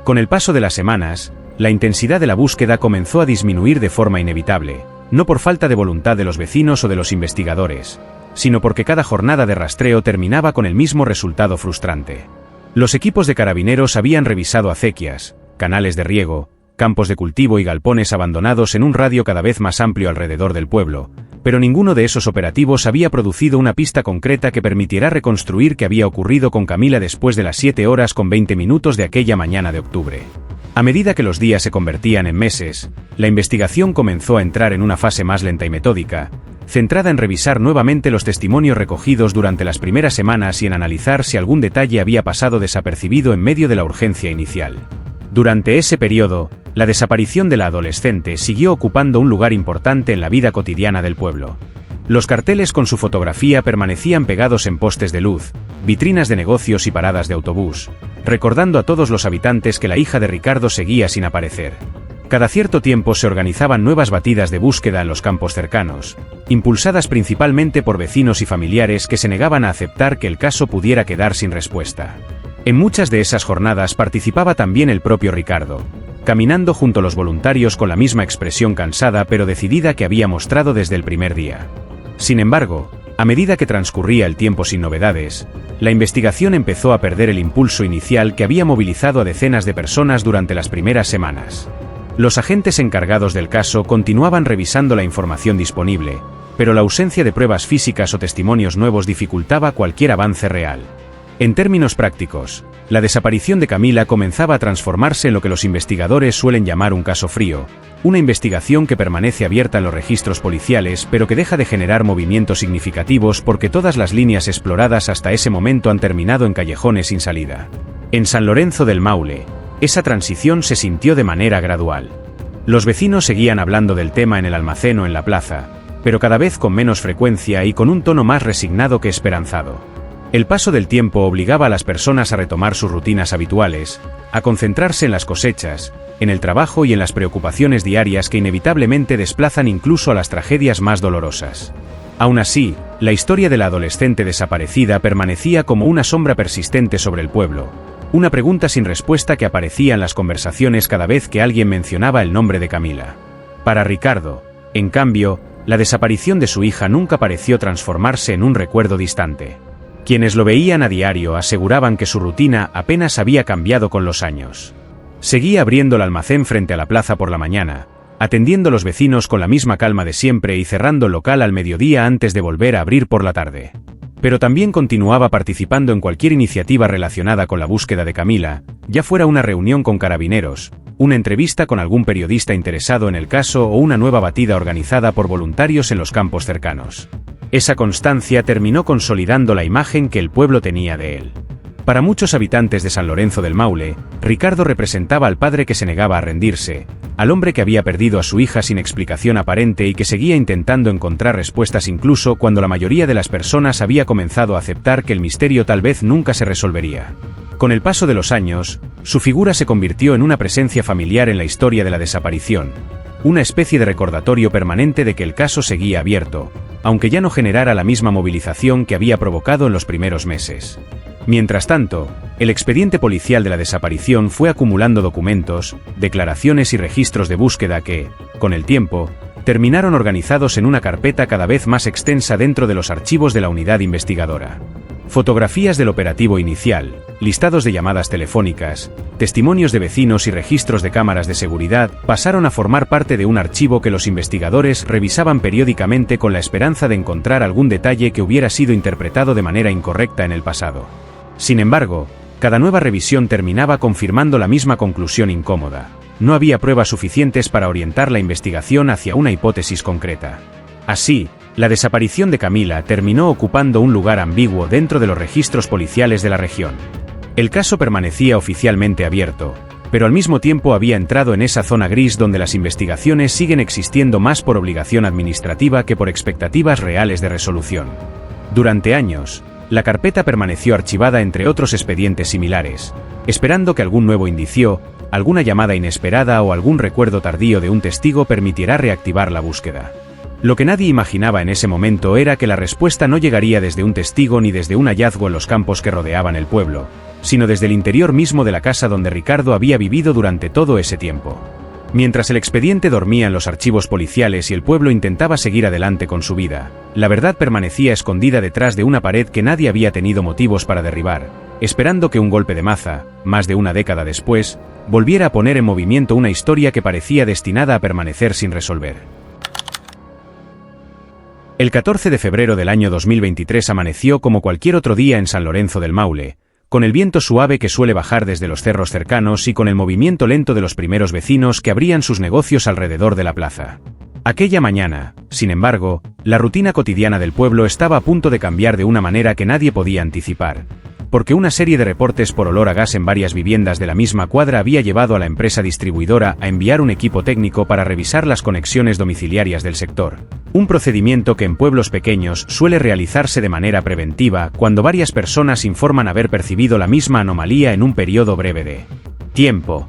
Con el paso de las semanas, la intensidad de la búsqueda comenzó a disminuir de forma inevitable, no por falta de voluntad de los vecinos o de los investigadores, sino porque cada jornada de rastreo terminaba con el mismo resultado frustrante. Los equipos de carabineros habían revisado acequias, canales de riego, campos de cultivo y galpones abandonados en un radio cada vez más amplio alrededor del pueblo, pero ninguno de esos operativos había producido una pista concreta que permitiera reconstruir qué había ocurrido con Camila después de las 7:20 de aquella mañana de octubre. A medida que los días se convertían en meses, la investigación comenzó a entrar en una fase más lenta y metódica, centrada en revisar nuevamente los testimonios recogidos durante las primeras semanas y en analizar si algún detalle había pasado desapercibido en medio de la urgencia inicial. Durante ese periodo, la desaparición de la adolescente siguió ocupando un lugar importante en la vida cotidiana del pueblo. Los carteles con su fotografía permanecían pegados en postes de luz, vitrinas de negocios y paradas de autobús, recordando a todos los habitantes que la hija de Ricardo seguía sin aparecer. Cada cierto tiempo se organizaban nuevas batidas de búsqueda en los campos cercanos, impulsadas principalmente por vecinos y familiares que se negaban a aceptar que el caso pudiera quedar sin respuesta. En muchas de esas jornadas participaba también el propio Ricardo, caminando junto a los voluntarios con la misma expresión cansada pero decidida que había mostrado desde el primer día. Sin embargo, a medida que transcurría el tiempo sin novedades, la investigación empezó a perder el impulso inicial que había movilizado a decenas de personas durante las primeras semanas. Los agentes encargados del caso continuaban revisando la información disponible, pero la ausencia de pruebas físicas o testimonios nuevos dificultaba cualquier avance real. En términos prácticos, la desaparición de Camila comenzaba a transformarse en lo que los investigadores suelen llamar un caso frío, una investigación que permanece abierta en los registros policiales pero que deja de generar movimientos significativos porque todas las líneas exploradas hasta ese momento han terminado en callejones sin salida. En San Lorenzo del Maule, esa transición se sintió de manera gradual. Los vecinos seguían hablando del tema en el almacén o en la plaza, pero cada vez con menos frecuencia y con un tono más resignado que esperanzado. El paso del tiempo obligaba a las personas a retomar sus rutinas habituales, a concentrarse en las cosechas, en el trabajo y en las preocupaciones diarias que inevitablemente desplazan incluso a las tragedias más dolorosas. Aún así, la historia de la adolescente desaparecida permanecía como una sombra persistente sobre el pueblo, una pregunta sin respuesta que aparecía en las conversaciones cada vez que alguien mencionaba el nombre de Camila. Para Ricardo, en cambio, la desaparición de su hija nunca pareció transformarse en un recuerdo distante. Quienes lo veían a diario aseguraban que su rutina apenas había cambiado con los años. Seguía abriendo el almacén frente a la plaza por la mañana, atendiendo a los vecinos con la misma calma de siempre y cerrando el local al mediodía antes de volver a abrir por la tarde. Pero también continuaba participando en cualquier iniciativa relacionada con la búsqueda de Camila, ya fuera una reunión con carabineros, una entrevista con algún periodista interesado en el caso o una nueva batida organizada por voluntarios en los campos cercanos. Esa constancia terminó consolidando la imagen que el pueblo tenía de él. Para muchos habitantes de San Lorenzo del Maule, Ricardo representaba al padre que se negaba a rendirse, al hombre que había perdido a su hija sin explicación aparente y que seguía intentando encontrar respuestas incluso cuando la mayoría de las personas había comenzado a aceptar que el misterio tal vez nunca se resolvería. Con el paso de los años, su figura se convirtió en una presencia familiar en la historia de la desaparición, una especie de recordatorio permanente de que el caso seguía abierto, aunque ya no generara la misma movilización que había provocado en los primeros meses. Mientras tanto, el expediente policial de la desaparición fue acumulando documentos, declaraciones y registros de búsqueda que, con el tiempo, terminaron organizados en una carpeta cada vez más extensa dentro de los archivos de la unidad investigadora. Fotografías del operativo inicial, listados de llamadas telefónicas, testimonios de vecinos y registros de cámaras de seguridad pasaron a formar parte de un archivo que los investigadores revisaban periódicamente con la esperanza de encontrar algún detalle que hubiera sido interpretado de manera incorrecta en el pasado. Sin embargo, cada nueva revisión terminaba confirmando la misma conclusión incómoda. No había pruebas suficientes para orientar la investigación hacia una hipótesis concreta. Así, La desaparición de Camila terminó ocupando un lugar ambiguo dentro de los registros policiales de la región. El caso permanecía oficialmente abierto, pero al mismo tiempo había entrado en esa zona gris donde las investigaciones siguen existiendo más por obligación administrativa que por expectativas reales de resolución. Durante años, la carpeta permaneció archivada entre otros expedientes similares, esperando que algún nuevo indicio, alguna llamada inesperada o algún recuerdo tardío de un testigo permitiera reactivar la búsqueda. Lo que nadie imaginaba en ese momento era que la respuesta no llegaría desde un testigo ni desde un hallazgo en los campos que rodeaban el pueblo, sino desde el interior mismo de la casa donde Ricardo había vivido durante todo ese tiempo. Mientras el expediente dormía en los archivos policiales y el pueblo intentaba seguir adelante con su vida, la verdad permanecía escondida detrás de una pared que nadie había tenido motivos para derribar, esperando que un golpe de maza, más de una década después, volviera a poner en movimiento una historia que parecía destinada a permanecer sin resolver. El 14 de febrero del año 2023 amaneció como cualquier otro día en San Lorenzo del Maule, con el viento suave que suele bajar desde los cerros cercanos y con el movimiento lento de los primeros vecinos que abrían sus negocios alrededor de la plaza. Aquella mañana, sin embargo, la rutina cotidiana del pueblo estaba a punto de cambiar de una manera que nadie podía anticipar, porque una serie de reportes por olor a gas en varias viviendas de la misma cuadra había llevado a la empresa distribuidora a enviar un equipo técnico para revisar las conexiones domiciliarias del sector. Un procedimiento que en pueblos pequeños suele realizarse de manera preventiva cuando varias personas informan haber percibido la misma anomalía en un periodo breve de tiempo.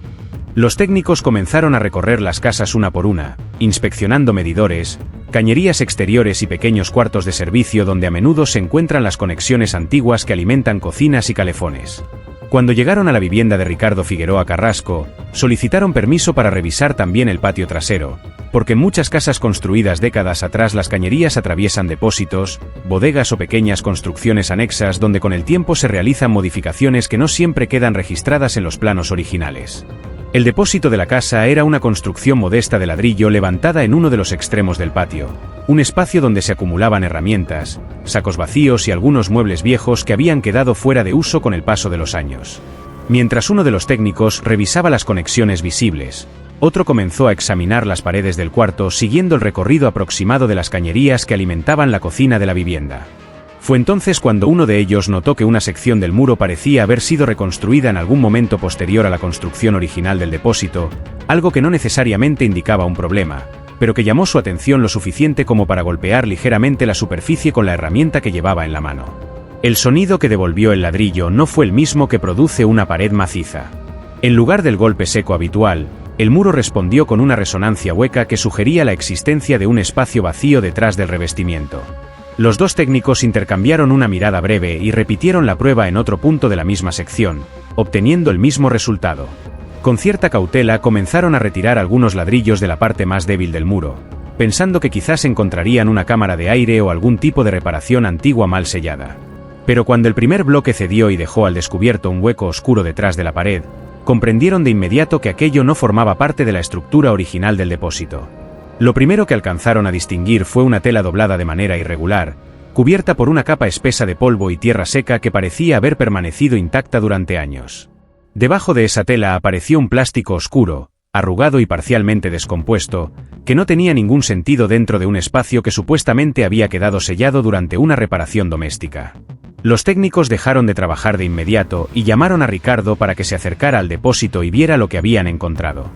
Los técnicos comenzaron a recorrer las casas una por una, inspeccionando medidores, cañerías exteriores y pequeños cuartos de servicio donde a menudo se encuentran las conexiones antiguas que alimentan cocinas y calefones. Cuando llegaron a la vivienda de Ricardo Figueroa Carrasco, solicitaron permiso para revisar también el patio trasero, porque en muchas casas construidas décadas atrás las cañerías atraviesan depósitos, bodegas o pequeñas construcciones anexas donde con el tiempo se realizan modificaciones que no siempre quedan registradas en los planos originales. El depósito de la casa era una construcción modesta de ladrillo levantada en uno de los extremos del patio, un espacio donde se acumulaban herramientas, sacos vacíos y algunos muebles viejos que habían quedado fuera de uso con el paso de los años. Mientras uno de los técnicos revisaba las conexiones visibles, otro comenzó a examinar las paredes del cuarto siguiendo el recorrido aproximado de las cañerías que alimentaban la cocina de la vivienda. Fue entonces cuando uno de ellos notó que una sección del muro parecía haber sido reconstruida en algún momento posterior a la construcción original del depósito, algo que no necesariamente indicaba un problema, pero que llamó su atención lo suficiente como para golpear ligeramente la superficie con la herramienta que llevaba en la mano. El sonido que devolvió el ladrillo no fue el mismo que produce una pared maciza. En lugar del golpe seco habitual, el muro respondió con una resonancia hueca que sugería la existencia de un espacio vacío detrás del revestimiento. Los dos técnicos intercambiaron una mirada breve y repitieron la prueba en otro punto de la misma sección, obteniendo el mismo resultado. Con cierta cautela comenzaron a retirar algunos ladrillos de la parte más débil del muro, pensando que quizás encontrarían una cámara de aire o algún tipo de reparación antigua mal sellada. Pero cuando el primer bloque cedió y dejó al descubierto un hueco oscuro detrás de la pared, comprendieron de inmediato que aquello no formaba parte de la estructura original del depósito. Lo primero que alcanzaron a distinguir fue una tela doblada de manera irregular, cubierta por una capa espesa de polvo y tierra seca que parecía haber permanecido intacta durante años. Debajo de esa tela apareció un plástico oscuro, arrugado y parcialmente descompuesto, que no tenía ningún sentido dentro de un espacio que supuestamente había quedado sellado durante una reparación doméstica. Los técnicos dejaron de trabajar de inmediato y llamaron a Ricardo para que se acercara al depósito y viera lo que habían encontrado.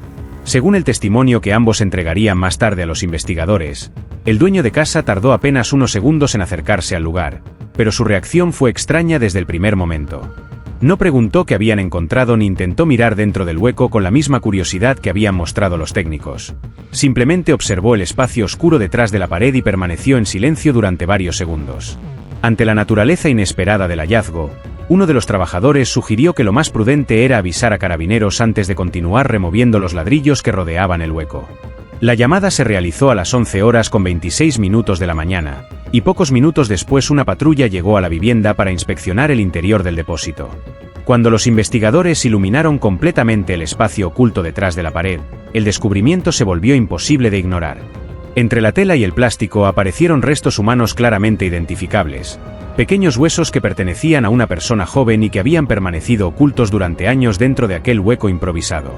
Según el testimonio que ambos entregarían más tarde a los investigadores, el dueño de casa tardó apenas unos segundos en acercarse al lugar, pero su reacción fue extraña desde el primer momento. No preguntó qué habían encontrado ni intentó mirar dentro del hueco con la misma curiosidad que habían mostrado los técnicos. Simplemente observó el espacio oscuro detrás de la pared y permaneció en silencio durante varios segundos. Ante la naturaleza inesperada del hallazgo, uno de los trabajadores sugirió que lo más prudente era avisar a carabineros antes de continuar removiendo los ladrillos que rodeaban el hueco. La llamada se realizó a las 11:26 de la mañana, y pocos minutos después una patrulla llegó a la vivienda para inspeccionar el interior del depósito. Cuando los investigadores iluminaron completamente el espacio oculto detrás de la pared, el descubrimiento se volvió imposible de ignorar. Entre la tela y el plástico aparecieron restos humanos claramente identificables, pequeños huesos que pertenecían a una persona joven y que habían permanecido ocultos durante años dentro de aquel hueco improvisado.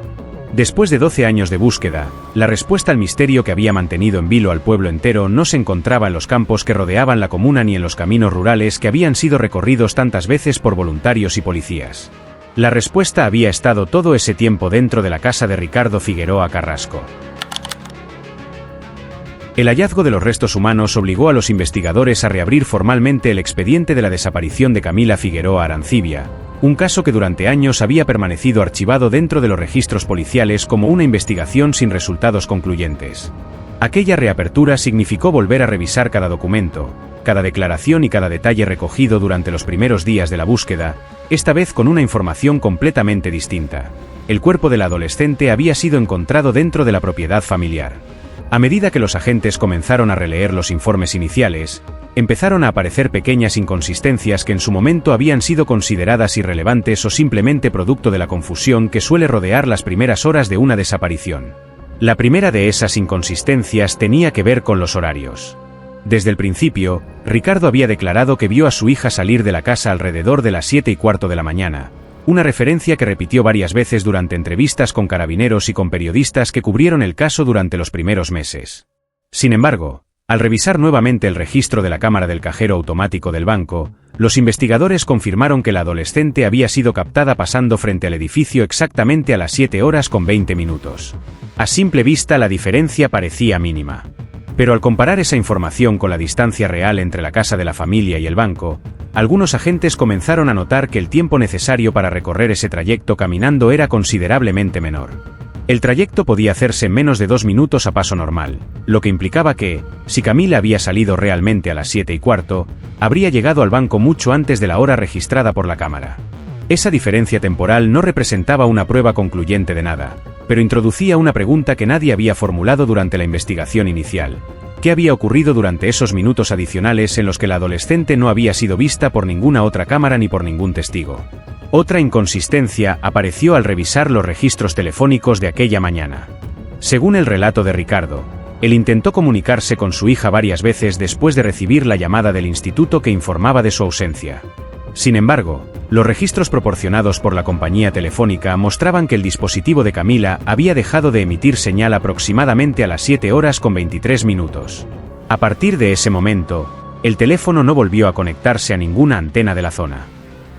Después de 12 años de búsqueda, la respuesta al misterio que había mantenido en vilo al pueblo entero no se encontraba en los campos que rodeaban la comuna ni en los caminos rurales que habían sido recorridos tantas veces por voluntarios y policías. La respuesta había estado todo ese tiempo dentro de la casa de Ricardo Figueroa Carrasco. El hallazgo de los restos humanos obligó a los investigadores a reabrir formalmente el expediente de la desaparición de Camila Figueroa Arancibia, un caso que durante años había permanecido archivado dentro de los registros policiales como una investigación sin resultados concluyentes. Aquella reapertura significó volver a revisar cada documento, cada declaración y cada detalle recogido durante los primeros días de la búsqueda, esta vez con una información completamente distinta. El cuerpo del adolescente había sido encontrado dentro de la propiedad familiar. A medida que los agentes comenzaron a releer los informes iniciales, empezaron a aparecer pequeñas inconsistencias que en su momento habían sido consideradas irrelevantes o simplemente producto de la confusión que suele rodear las primeras horas de una desaparición. La primera de esas inconsistencias tenía que ver con los horarios. Desde el principio, Ricardo había declarado que vio a su hija salir de la casa alrededor de las 7:15 de la mañana, una referencia que repitió varias veces durante entrevistas con carabineros y con periodistas que cubrieron el caso durante los primeros meses. Sin embargo, al revisar nuevamente el registro de la cámara del cajero automático del banco, los investigadores confirmaron que la adolescente había sido captada pasando frente al edificio exactamente a las 7:20. A simple vista la diferencia parecía mínima. Pero al comparar esa información con la distancia real entre la casa de la familia y el banco, algunos agentes comenzaron a notar que el tiempo necesario para recorrer ese trayecto caminando era considerablemente menor. El trayecto podía hacerse en menos de 2 minutos a paso normal, lo que implicaba que, si Camila había salido realmente a las 7:15, habría llegado al banco mucho antes de la hora registrada por la cámara. Esa diferencia temporal no representaba una prueba concluyente de nada, pero introducía una pregunta que nadie había formulado durante la investigación inicial. ¿Qué había ocurrido durante esos minutos adicionales en los que la adolescente no había sido vista por ninguna otra cámara ni por ningún testigo? Otra inconsistencia apareció al revisar los registros telefónicos de aquella mañana. Según el relato de Ricardo, él intentó comunicarse con su hija varias veces después de recibir la llamada del instituto que informaba de su ausencia. Sin embargo, los registros proporcionados por la compañía telefónica mostraban que el dispositivo de Camila había dejado de emitir señal aproximadamente a las 7:23. A partir de ese momento, el teléfono no volvió a conectarse a ninguna antena de la zona.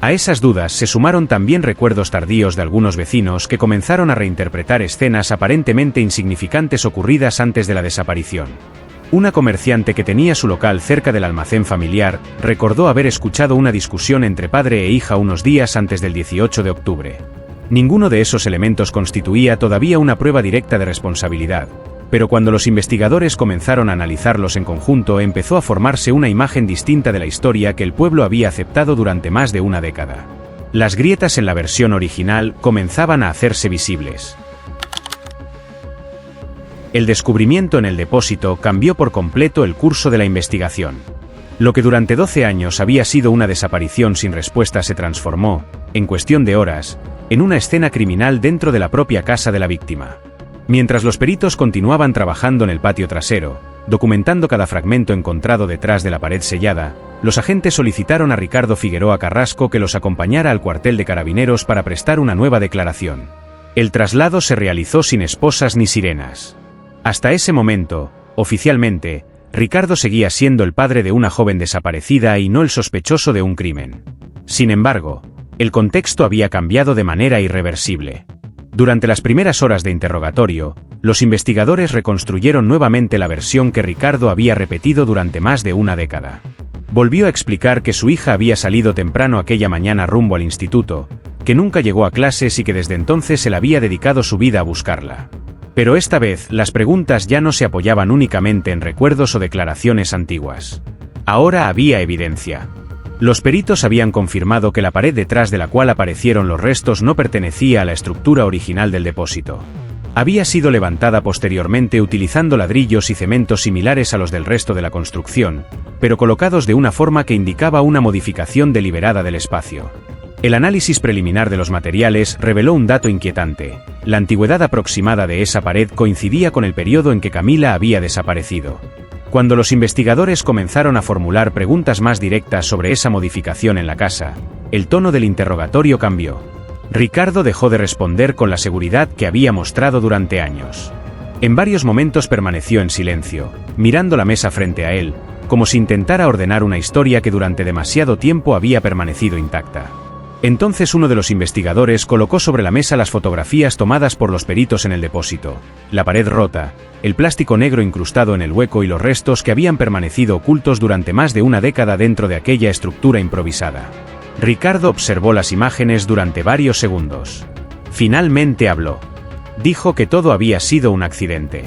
A esas dudas se sumaron también recuerdos tardíos de algunos vecinos que comenzaron a reinterpretar escenas aparentemente insignificantes ocurridas antes de la desaparición. Una comerciante que tenía su local cerca del almacén familiar recordó haber escuchado una discusión entre padre e hija unos días antes del 18 de octubre. Ninguno de esos elementos constituía todavía una prueba directa de responsabilidad, pero cuando los investigadores comenzaron a analizarlos en conjunto empezó a formarse una imagen distinta de la historia que el pueblo había aceptado durante más de una década. Las grietas en la versión original comenzaban a hacerse visibles. El descubrimiento en el depósito cambió por completo el curso de la investigación. Lo que durante 12 años había sido una desaparición sin respuesta se transformó, en cuestión de horas, en una escena criminal dentro de la propia casa de la víctima. Mientras los peritos continuaban trabajando en el patio trasero, documentando cada fragmento encontrado detrás de la pared sellada, los agentes solicitaron a Ricardo Figueroa Carrasco que los acompañara al cuartel de carabineros para prestar una nueva declaración. El traslado se realizó sin esposas ni sirenas. Hasta ese momento, oficialmente, Ricardo seguía siendo el padre de una joven desaparecida y no el sospechoso de un crimen. Sin embargo, el contexto había cambiado de manera irreversible. Durante las primeras horas de interrogatorio, los investigadores reconstruyeron nuevamente la versión que Ricardo había repetido durante más de una década. Volvió a explicar que su hija había salido temprano aquella mañana rumbo al instituto, que nunca llegó a clases y que desde entonces él había dedicado su vida a buscarla. Pero esta vez las preguntas ya no se apoyaban únicamente en recuerdos o declaraciones antiguas. Ahora había evidencia. Los peritos habían confirmado que la pared detrás de la cual aparecieron los restos no pertenecía a la estructura original del depósito. Había sido levantada posteriormente utilizando ladrillos y cementos similares a los del resto de la construcción, pero colocados de una forma que indicaba una modificación deliberada del espacio. El análisis preliminar de los materiales reveló un dato inquietante. La antigüedad aproximada de esa pared coincidía con el periodo en que Camila había desaparecido. Cuando los investigadores comenzaron a formular preguntas más directas sobre esa modificación en la casa, el tono del interrogatorio cambió. Ricardo dejó de responder con la seguridad que había mostrado durante años. En varios momentos permaneció en silencio, mirando la mesa frente a él, como si intentara ordenar una historia que durante demasiado tiempo había permanecido intacta. Entonces uno de los investigadores colocó sobre la mesa las fotografías tomadas por los peritos en el depósito, la pared rota, el plástico negro incrustado en el hueco y los restos que habían permanecido ocultos durante más de una década dentro de aquella estructura improvisada. Ricardo observó las imágenes durante varios segundos. Finalmente habló. Dijo que todo había sido un accidente.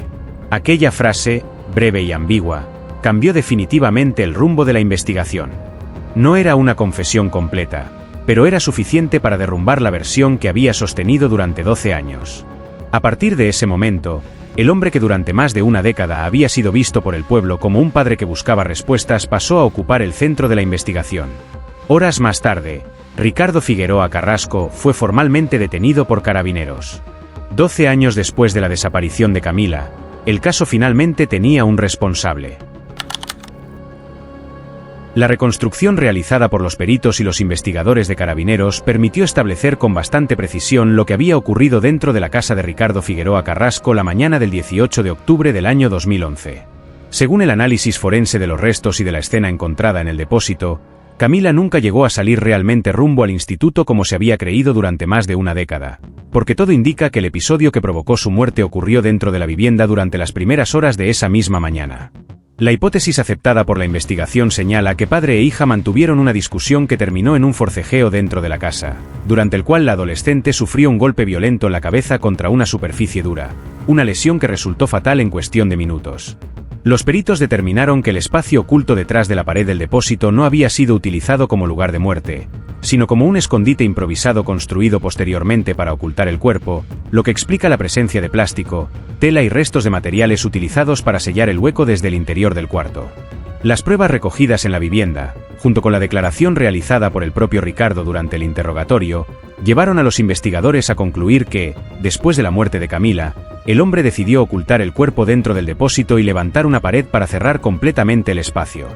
Aquella frase, breve y ambigua, cambió definitivamente el rumbo de la investigación. No era una confesión completa, pero era suficiente para derrumbar la versión que había sostenido durante 12 años. A partir de ese momento, el hombre que durante más de una década había sido visto por el pueblo como un padre que buscaba respuestas pasó a ocupar el centro de la investigación. Horas más tarde, Ricardo Figueroa Carrasco fue formalmente detenido por carabineros. 12 años después de la desaparición de Camila, el caso finalmente tenía un responsable. La reconstrucción realizada por los peritos y los investigadores de Carabineros permitió establecer con bastante precisión lo que había ocurrido dentro de la casa de Ricardo Figueroa Carrasco la mañana del 18 de octubre del año 2011. Según el análisis forense de los restos y de la escena encontrada en el depósito, Camila nunca llegó a salir realmente rumbo al instituto como se había creído durante más de una década, porque todo indica que el episodio que provocó su muerte ocurrió dentro de la vivienda durante las primeras horas de esa misma mañana. La hipótesis aceptada por la investigación señala que padre e hija mantuvieron una discusión que terminó en un forcejeo dentro de la casa, durante el cual la adolescente sufrió un golpe violento en la cabeza contra una superficie dura, una lesión que resultó fatal en cuestión de minutos. Los peritos determinaron que el espacio oculto detrás de la pared del depósito no había sido utilizado como lugar de muerte, sino como un escondite improvisado construido posteriormente para ocultar el cuerpo, lo que explica la presencia de plástico, tela y restos de materiales utilizados para sellar el hueco desde el interior del cuarto. Las pruebas recogidas en la vivienda, junto con la declaración realizada por el propio Ricardo durante el interrogatorio, llevaron a los investigadores a concluir que, después de la muerte de Camila, el hombre decidió ocultar el cuerpo dentro del depósito y levantar una pared para cerrar completamente el espacio.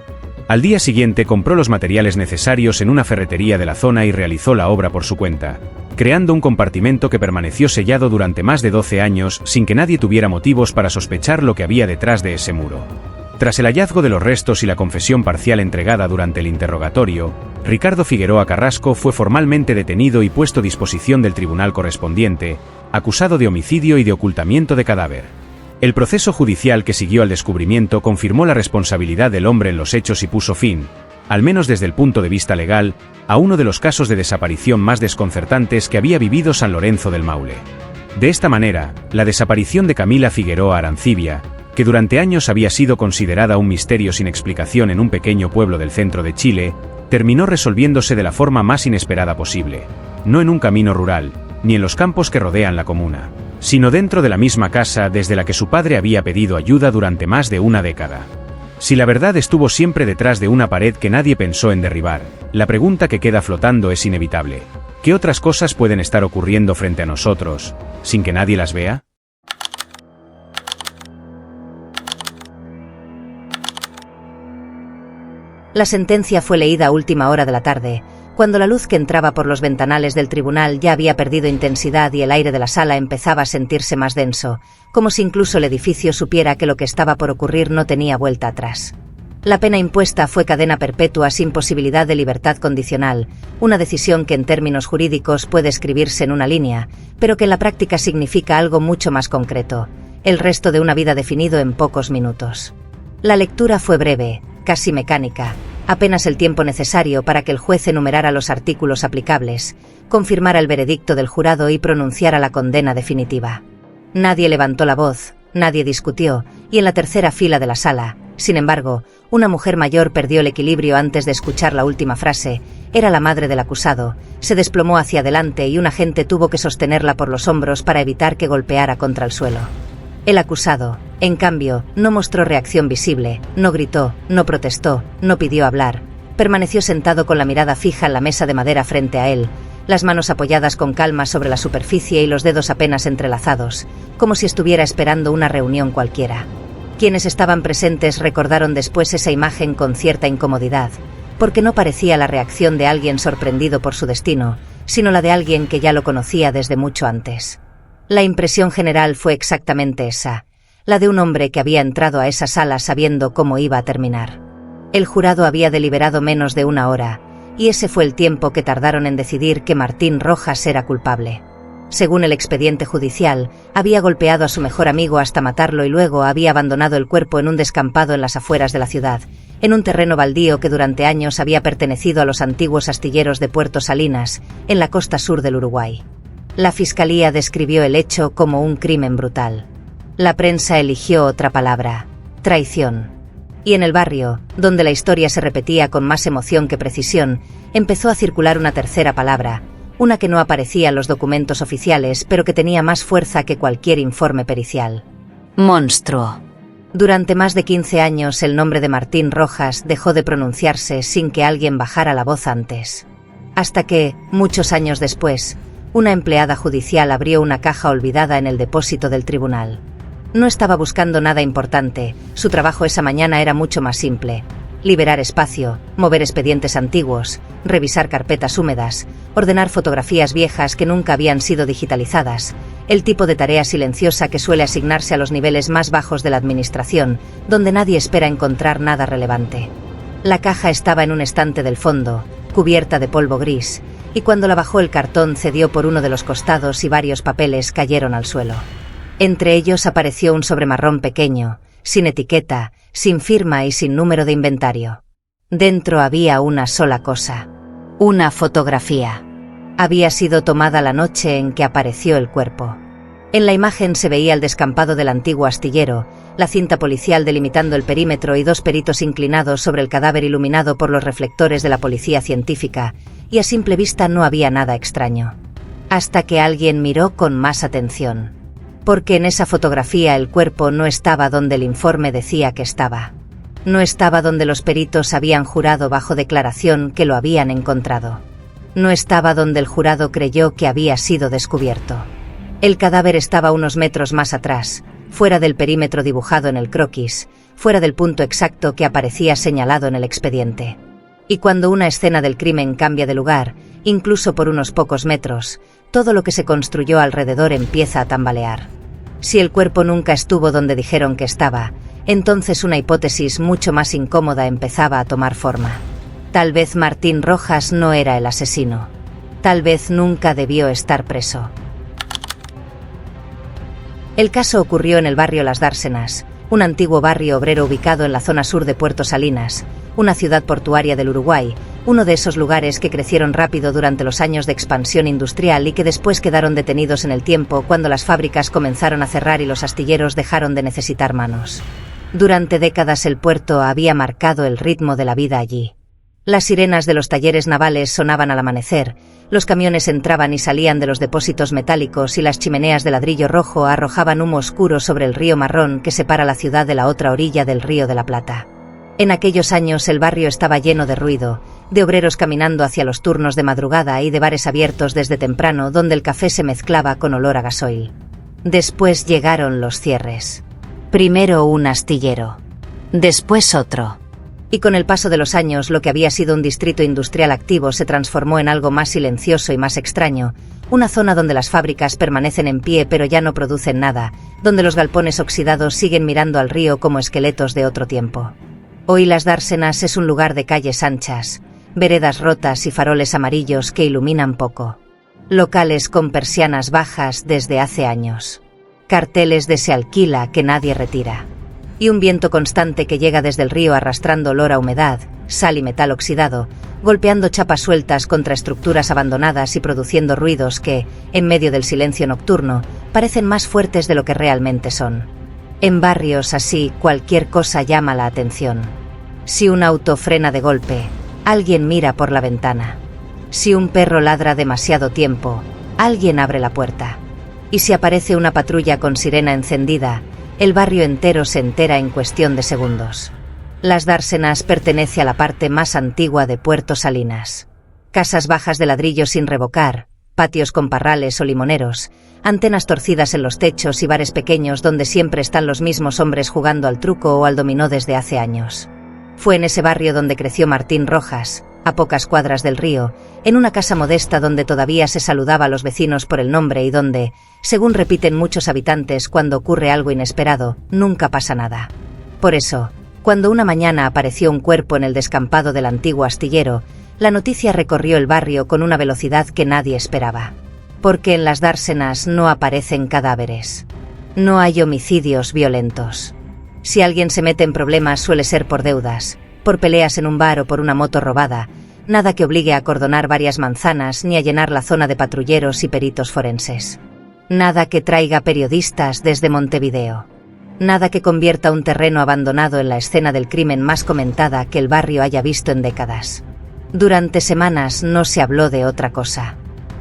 Al día siguiente compró los materiales necesarios en una ferretería de la zona y realizó la obra por su cuenta, creando un compartimento que permaneció sellado durante más de 12 años sin que nadie tuviera motivos para sospechar lo que había detrás de ese muro. Tras el hallazgo de los restos y la confesión parcial entregada durante el interrogatorio, Ricardo Figueroa Carrasco fue formalmente detenido y puesto a disposición del tribunal correspondiente, acusado de homicidio y de ocultamiento de cadáver. El proceso judicial que siguió al descubrimiento confirmó la responsabilidad del hombre en los hechos y puso fin, al menos desde el punto de vista legal, a uno de los casos de desaparición más desconcertantes que había vivido San Lorenzo del Maule. De esta manera, la desaparición de Camila Figueroa Arancibia, que durante años había sido considerada un misterio sin explicación en un pequeño pueblo del centro de Chile, terminó resolviéndose de la forma más inesperada posible, no en un camino rural, ni en los campos que rodean la comuna, sino dentro de la misma casa desde la que su padre había pedido ayuda durante más de una década. Si la verdad estuvo siempre detrás de una pared que nadie pensó en derribar, la pregunta que queda flotando es inevitable. ¿Qué otras cosas pueden estar ocurriendo frente a nosotros, sin que nadie las vea? La sentencia fue leída a última hora de la tarde, cuando la luz que entraba por los ventanales del tribunal ya había perdido intensidad y el aire de la sala empezaba a sentirse más denso, como si incluso el edificio supiera que lo que estaba por ocurrir no tenía vuelta atrás. La pena impuesta fue cadena perpetua sin posibilidad de libertad condicional, una decisión que en términos jurídicos puede escribirse en una línea, pero que en la práctica significa algo mucho más concreto, el resto de una vida definido en pocos minutos. La lectura fue breve, casi mecánica, apenas el tiempo necesario para que el juez enumerara los artículos aplicables, confirmara el veredicto del jurado y pronunciara la condena definitiva. Nadie levantó la voz, nadie discutió, y en la tercera fila de la sala, sin embargo, una mujer mayor perdió el equilibrio antes de escuchar la última frase. Era la madre del acusado, se desplomó hacia adelante y un agente tuvo que sostenerla por los hombros para evitar que golpeara contra el suelo. El acusado, en cambio, no mostró reacción visible, no gritó, no protestó, no pidió hablar. Permaneció sentado con la mirada fija en la mesa de madera frente a él, las manos apoyadas con calma sobre la superficie y los dedos apenas entrelazados, como si estuviera esperando una reunión cualquiera. Quienes estaban presentes recordaron después esa imagen con cierta incomodidad, porque no parecía la reacción de alguien sorprendido por su destino, sino la de alguien que ya lo conocía desde mucho antes. La impresión general fue exactamente esa, la de un hombre que había entrado a esa sala sabiendo cómo iba a terminar. El jurado había deliberado menos de 1 hora, y ese fue el tiempo que tardaron en decidir que Martín Rojas era culpable. Según el expediente judicial, había golpeado a su mejor amigo hasta matarlo y luego había abandonado el cuerpo en un descampado en las afueras de la ciudad, en un terreno baldío que durante años había pertenecido a los antiguos astilleros de Puerto Salinas, en la costa sur del Uruguay. La fiscalía describió el hecho como un crimen brutal. La prensa eligió otra palabra: traición. Y en el barrio, donde la historia se repetía con más emoción que precisión, empezó a circular una tercera palabra, una que no aparecía en los documentos oficiales, pero que tenía más fuerza que cualquier informe pericial: monstruo. Durante más de 15 años el nombre de Martín Rojas dejó de pronunciarse sin que alguien bajara la voz antes. Hasta que, muchos años después, una empleada judicial abrió una caja olvidada en el depósito del tribunal. No estaba buscando nada importante, su trabajo esa mañana era mucho más simple: liberar espacio, mover expedientes antiguos, revisar carpetas húmedas, ordenar fotografías viejas que nunca habían sido digitalizadas, el tipo de tarea silenciosa que suele asignarse a los niveles más bajos de la administración, donde nadie espera encontrar nada relevante. La caja estaba en un estante del fondo, cubierta de polvo gris, y cuando la bajó el cartón cedió por uno de los costados y varios papeles cayeron al suelo. Entre ellos apareció un sobre marrón pequeño, sin etiqueta, sin firma y sin número de inventario. Dentro había una sola cosa: una fotografía. Había sido tomada la noche en que apareció el cuerpo. En la imagen se veía el descampado del antiguo astillero, la cinta policial delimitando el perímetro y 2 peritos inclinados sobre el cadáver iluminado por los reflectores de la policía científica, y a simple vista no había nada extraño. Hasta que alguien miró con más atención. Porque en esa fotografía el cuerpo no estaba donde el informe decía que estaba. No estaba donde los peritos habían jurado bajo declaración que lo habían encontrado. No estaba donde el jurado creyó que había sido descubierto. El cadáver estaba unos metros más atrás, fuera del perímetro dibujado en el croquis, fuera del punto exacto que aparecía señalado en el expediente. Y cuando una escena del crimen cambia de lugar, incluso por unos pocos metros, todo lo que se construyó alrededor empieza a tambalear. Si el cuerpo nunca estuvo donde dijeron que estaba, entonces una hipótesis mucho más incómoda empezaba a tomar forma. Tal vez Martín Rojas no era el asesino. Tal vez nunca debió estar preso. El caso ocurrió en el barrio Las Dársenas, un antiguo barrio obrero ubicado en la zona sur de Puerto Salinas, una ciudad portuaria del Uruguay, uno de esos lugares que crecieron rápido durante los años de expansión industrial y que después quedaron detenidos en el tiempo cuando las fábricas comenzaron a cerrar y los astilleros dejaron de necesitar manos. Durante décadas el puerto había marcado el ritmo de la vida allí. Las sirenas de los talleres navales sonaban al amanecer, los camiones entraban y salían de los depósitos metálicos y las chimeneas de ladrillo rojo arrojaban humo oscuro sobre el río Marrón que separa la ciudad de la otra orilla del Río de la Plata. En aquellos años el barrio estaba lleno de ruido, de obreros caminando hacia los turnos de madrugada y de bares abiertos desde temprano donde el café se mezclaba con olor a gasoil. Después llegaron los cierres. Primero un astillero. Después otro. Y con el paso de los años lo que había sido un distrito industrial activo se transformó en algo más silencioso y más extraño, una zona donde las fábricas permanecen en pie pero ya no producen nada, donde los galpones oxidados siguen mirando al río como esqueletos de otro tiempo. Hoy Las Dársenas es un lugar de calles anchas, veredas rotas y faroles amarillos que iluminan poco. Locales con persianas bajas desde hace años. Carteles de se alquila que nadie retira. Y un viento constante que llega desde el río arrastrando olor a humedad, sal y metal oxidado, golpeando chapas sueltas contra estructuras abandonadas y produciendo ruidos que, en medio del silencio nocturno, parecen más fuertes de lo que realmente son. En barrios así, cualquier cosa llama la atención. Si un auto frena de golpe, alguien mira por la ventana. Si un perro ladra demasiado tiempo, alguien abre la puerta. Y si aparece una patrulla con sirena encendida, el barrio entero se entera en cuestión de segundos. Las Dársenas pertenece a la parte más antigua de Puerto Salinas. Casas bajas de ladrillo sin revocar, patios con parrales o limoneros, antenas torcidas en los techos y bares pequeños donde siempre están los mismos hombres jugando al truco o al dominó desde hace años. Fue en ese barrio donde creció Martín Rojas, a pocas cuadras del río, en una casa modesta donde todavía se saludaba a los vecinos por el nombre y donde, según repiten muchos habitantes, cuando ocurre algo inesperado, nunca pasa nada. Por eso, cuando una mañana apareció un cuerpo en el descampado del antiguo astillero, la noticia recorrió el barrio con una velocidad que nadie esperaba. Porque en las dársenas no aparecen cadáveres. No hay homicidios violentos. Si alguien se mete en problemas suele ser por deudas, por peleas en un bar o por una moto robada, nada que obligue a acordonar varias manzanas ni a llenar la zona de patrulleros y peritos forenses. Nada que traiga periodistas desde Montevideo. Nada que convierta un terreno abandonado en la escena del crimen más comentada que el barrio haya visto en décadas. Durante semanas no se habló de otra cosa.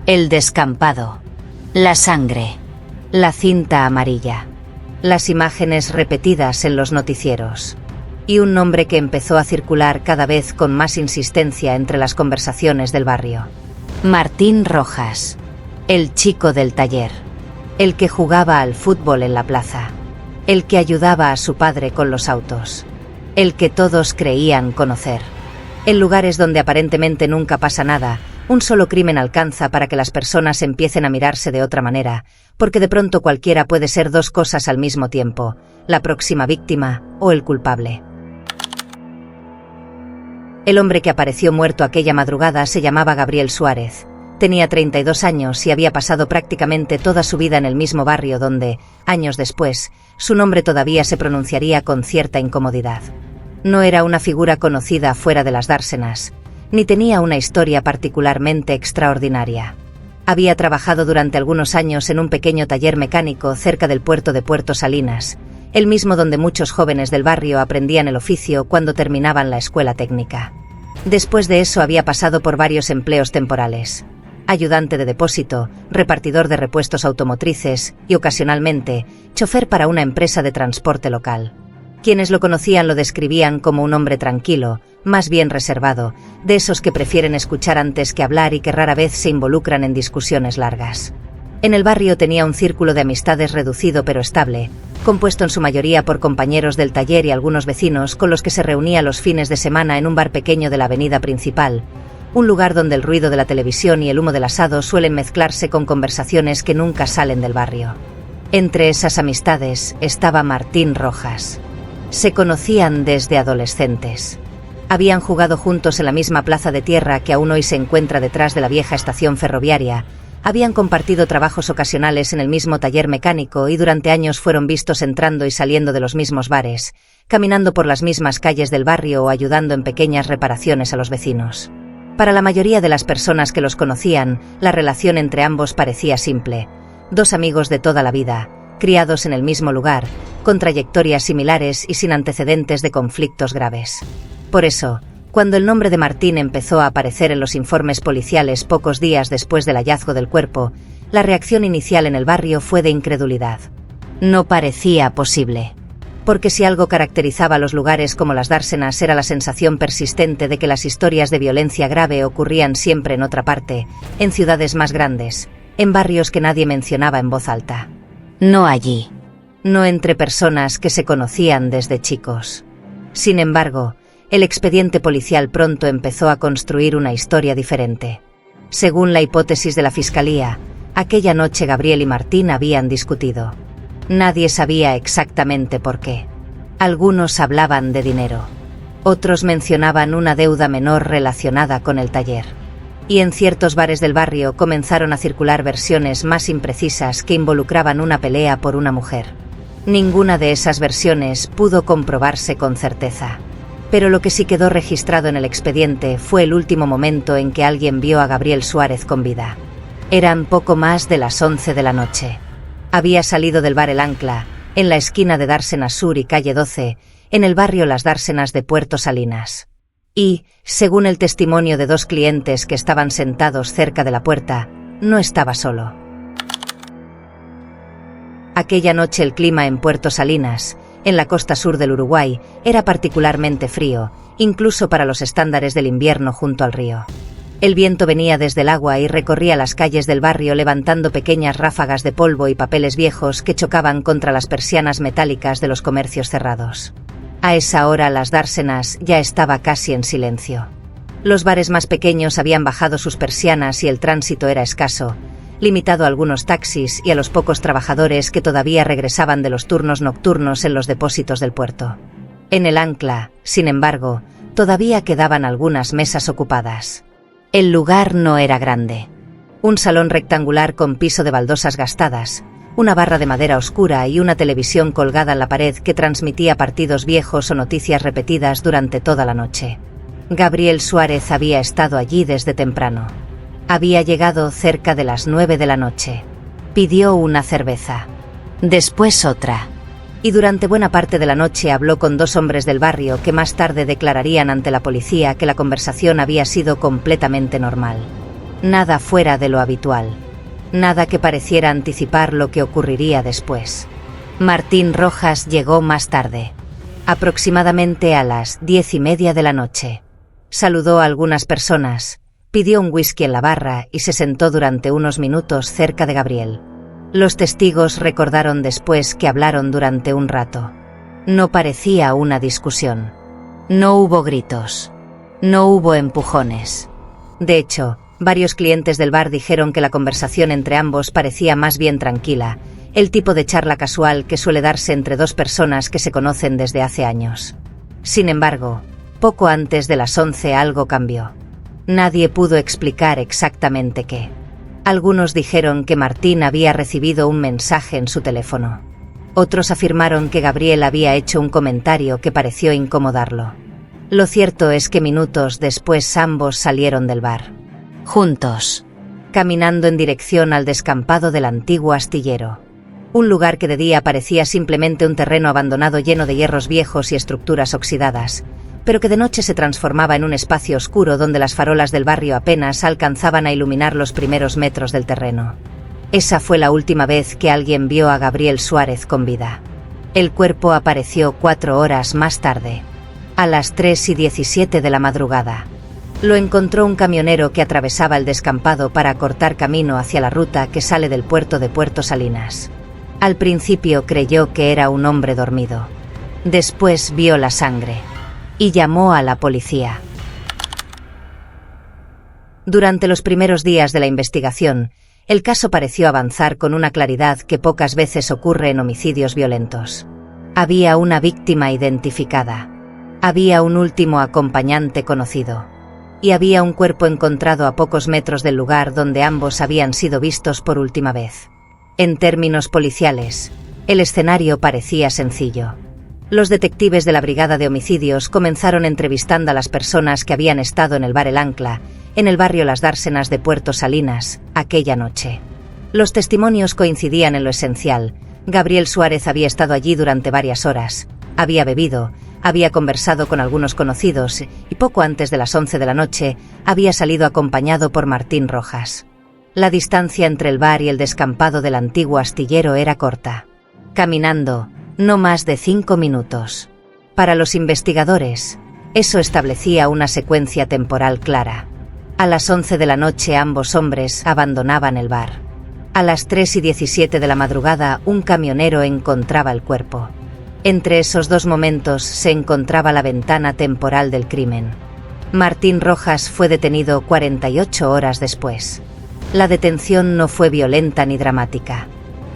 El descampado. La sangre. La cinta amarilla. Las imágenes repetidas en los noticieros. Y un nombre que empezó a circular cada vez con más insistencia entre las conversaciones del barrio. Martín Rojas. El chico del taller. El que jugaba al fútbol en la plaza. El que ayudaba a su padre con los autos. El que todos creían conocer. En lugares donde aparentemente nunca pasa nada, un solo crimen alcanza para que las personas empiecen a mirarse de otra manera, porque de pronto cualquiera puede ser dos cosas al mismo tiempo, la próxima víctima o el culpable. El hombre que apareció muerto aquella madrugada se llamaba Gabriel Suárez. Tenía 32 años y había pasado prácticamente toda su vida en el mismo barrio donde, años después, su nombre todavía se pronunciaría con cierta incomodidad. No era una figura conocida fuera de las dársenas, ni tenía una historia particularmente extraordinaria. Había trabajado durante algunos años en un pequeño taller mecánico cerca del puerto de Puerto Salinas, el mismo donde muchos jóvenes del barrio aprendían el oficio cuando terminaban la escuela técnica. Después de eso había pasado por varios empleos temporales. Ayudante de depósito, repartidor de repuestos automotrices y, ocasionalmente, chofer para una empresa de transporte local. Quienes lo conocían lo describían como un hombre tranquilo, más bien reservado, de esos que prefieren escuchar antes que hablar y que rara vez se involucran en discusiones largas. En el barrio tenía un círculo de amistades reducido pero estable, compuesto en su mayoría por compañeros del taller y algunos vecinos con los que se reunía los fines de semana en un bar pequeño de la avenida principal, un lugar donde el ruido de la televisión y el humo del asado suelen mezclarse con conversaciones que nunca salen del barrio. Entre esas amistades estaba Martín Rojas. Se conocían desde adolescentes. Habían jugado juntos en la misma plaza de tierra que aún hoy se encuentra detrás de la vieja estación ferroviaria, habían compartido trabajos ocasionales en el mismo taller mecánico y durante años fueron vistos entrando y saliendo de los mismos bares, caminando por las mismas calles del barrio o ayudando en pequeñas reparaciones a los vecinos. Para la mayoría de las personas que los conocían, la relación entre ambos parecía simple. Dos amigos de toda la vida, criados en el mismo lugar, con trayectorias similares y sin antecedentes de conflictos graves. Por eso, cuando el nombre de Martín empezó a aparecer en los informes policiales pocos días después del hallazgo del cuerpo, la reacción inicial en el barrio fue de incredulidad. No parecía posible. Porque si algo caracterizaba los lugares como las dársenas era la sensación persistente de que las historias de violencia grave ocurrían siempre en otra parte, en ciudades más grandes, en barrios que nadie mencionaba en voz alta. No allí. No entre personas que se conocían desde chicos. Sin embargo, el expediente policial pronto empezó a construir una historia diferente. Según la hipótesis de la fiscalía, aquella noche Gabriel y Martín habían discutido. Nadie sabía exactamente por qué. Algunos hablaban de dinero. Otros mencionaban una deuda menor relacionada con el taller. Y en ciertos bares del barrio comenzaron a circular versiones más imprecisas que involucraban una pelea por una mujer. Ninguna de esas versiones pudo comprobarse con certeza. Pero lo que sí quedó registrado en el expediente fue el último momento en que alguien vio a Gabriel Suárez con vida. Eran poco más de las 11 de la noche. Había salido del bar El Ancla, en la esquina de Dársenas Sur y calle 12, en el barrio Las Dársenas de Puerto Salinas. Y, según el testimonio de dos clientes que estaban sentados cerca de la puerta, no estaba solo. Aquella noche el clima en Puerto Salinas, en la costa sur del Uruguay, era particularmente frío, incluso para los estándares del invierno junto al río. El viento venía desde el agua y recorría las calles del barrio levantando pequeñas ráfagas de polvo y papeles viejos que chocaban contra las persianas metálicas de los comercios cerrados. A esa hora Las Dársenas ya estaba casi en silencio. Los bares más pequeños habían bajado sus persianas y el tránsito era escaso, limitado a algunos taxis y a los pocos trabajadores que todavía regresaban de los turnos nocturnos en los depósitos del puerto. En el Ancla, sin embargo, todavía quedaban algunas mesas ocupadas. El lugar no era grande. Un salón rectangular con piso de baldosas gastadas, una barra de madera oscura y una televisión colgada en la pared que transmitía partidos viejos o noticias repetidas durante toda la noche. Gabriel Suárez había estado allí desde temprano. Había llegado cerca de las 9 de la noche. Pidió una cerveza. Después otra. Y durante buena parte de la noche habló con 2 hombres del barrio que más tarde declararían ante la policía que la conversación había sido completamente normal. Nada fuera de lo habitual. Nada que pareciera anticipar lo que ocurriría después. Martín Rojas llegó más tarde. Aproximadamente a las 10:30 de la noche. Saludó a algunas personas. Pidió un whisky en la barra y se sentó durante unos minutos cerca de Gabriel. Los testigos recordaron después que hablaron durante un rato. No parecía una discusión. No hubo gritos. No hubo empujones. De hecho, varios clientes del bar dijeron que la conversación entre ambos parecía más bien tranquila, el tipo de charla casual que suele darse entre 2 personas que se conocen desde hace años. Sin embargo, poco antes de las 11 algo cambió. Nadie pudo explicar exactamente qué. Algunos dijeron que Martín había recibido un mensaje en su teléfono. Otros afirmaron que Gabriel había hecho un comentario que pareció incomodarlo. Lo cierto es que minutos después ambos salieron del bar. Juntos. Caminando en dirección al descampado del antiguo astillero. Un lugar que de día parecía simplemente un terreno abandonado lleno de hierros viejos y estructuras oxidadas, pero que de noche se transformaba en un espacio oscuro donde las farolas del barrio apenas alcanzaban a iluminar los primeros metros del terreno. Esa fue la última vez que alguien vio a Gabriel Suárez con vida. El cuerpo apareció 4 horas más tarde, a las 3:17 de la madrugada. Lo encontró un camionero que atravesaba el descampado para acortar camino hacia la ruta que sale del puerto de Puerto Salinas. Al principio creyó que era un hombre dormido. Después vio la sangre y llamó a la policía. Durante los primeros días de la investigación, el caso pareció avanzar con una claridad que pocas veces ocurre en homicidios violentos. Había una víctima identificada. Había un último acompañante conocido. Y había un cuerpo encontrado a pocos metros del lugar donde ambos habían sido vistos por última vez. En términos policiales, el escenario parecía sencillo. Los detectives de la Brigada de Homicidios comenzaron entrevistando a las personas que habían estado en el bar El Ancla, en el barrio Las Dársenas de Puerto Salinas, aquella noche. Los testimonios coincidían en lo esencial. Gabriel Suárez había estado allí durante varias horas, había bebido, había conversado con algunos conocidos y poco antes de las 11 de la noche había salido acompañado por Martín Rojas. La distancia entre el bar y el descampado del antiguo astillero era corta. Caminando, no más de 5 minutos. Para los investigadores, eso establecía una secuencia temporal clara. A las 11 de la noche ambos hombres abandonaban el bar. A las 3:17 de la madrugada un camionero encontraba el cuerpo. Entre esos 2 momentos se encontraba la ventana temporal del crimen. Martín Rojas fue detenido 48 horas después. La detención no fue violenta ni dramática.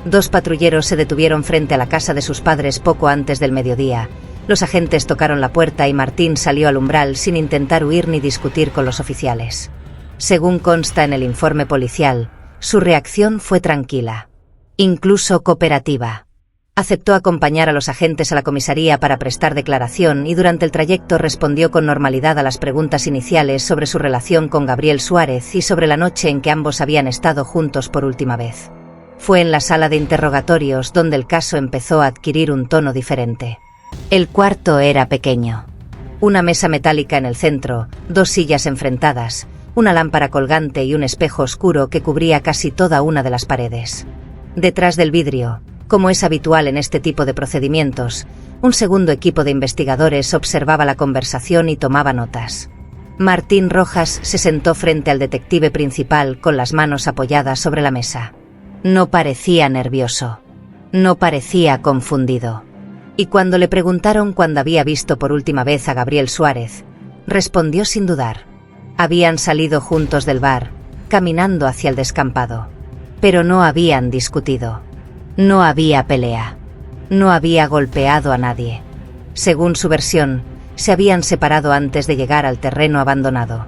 2 patrulleros se detuvieron frente a la casa de sus padres poco antes del mediodía. Los agentes tocaron la puerta y Martín salió al umbral sin intentar huir ni discutir con los oficiales. Según consta en el informe policial, su reacción fue tranquila, incluso cooperativa. Aceptó acompañar a los agentes a la comisaría para prestar declaración y durante el trayecto respondió con normalidad a las preguntas iniciales sobre su relación con Gabriel Suárez y sobre la noche en que ambos habían estado juntos por última vez. Fue en la sala de interrogatorios donde el caso empezó a adquirir un tono diferente. El cuarto era pequeño. Una mesa metálica en el centro, 2 sillas enfrentadas, una lámpara colgante y un espejo oscuro que cubría casi toda una de las paredes. Detrás del vidrio, como es habitual en este tipo de procedimientos, un segundo equipo de investigadores observaba la conversación y tomaba notas. Martín Rojas se sentó frente al detective principal con las manos apoyadas sobre la mesa. No parecía nervioso. No parecía confundido. Y cuando le preguntaron cuándo había visto por última vez a Gabriel Suárez, respondió sin dudar. Habían salido juntos del bar, caminando hacia el descampado. Pero no habían discutido. No había pelea. No había golpeado a nadie. Según su versión, se habían separado antes de llegar al terreno abandonado.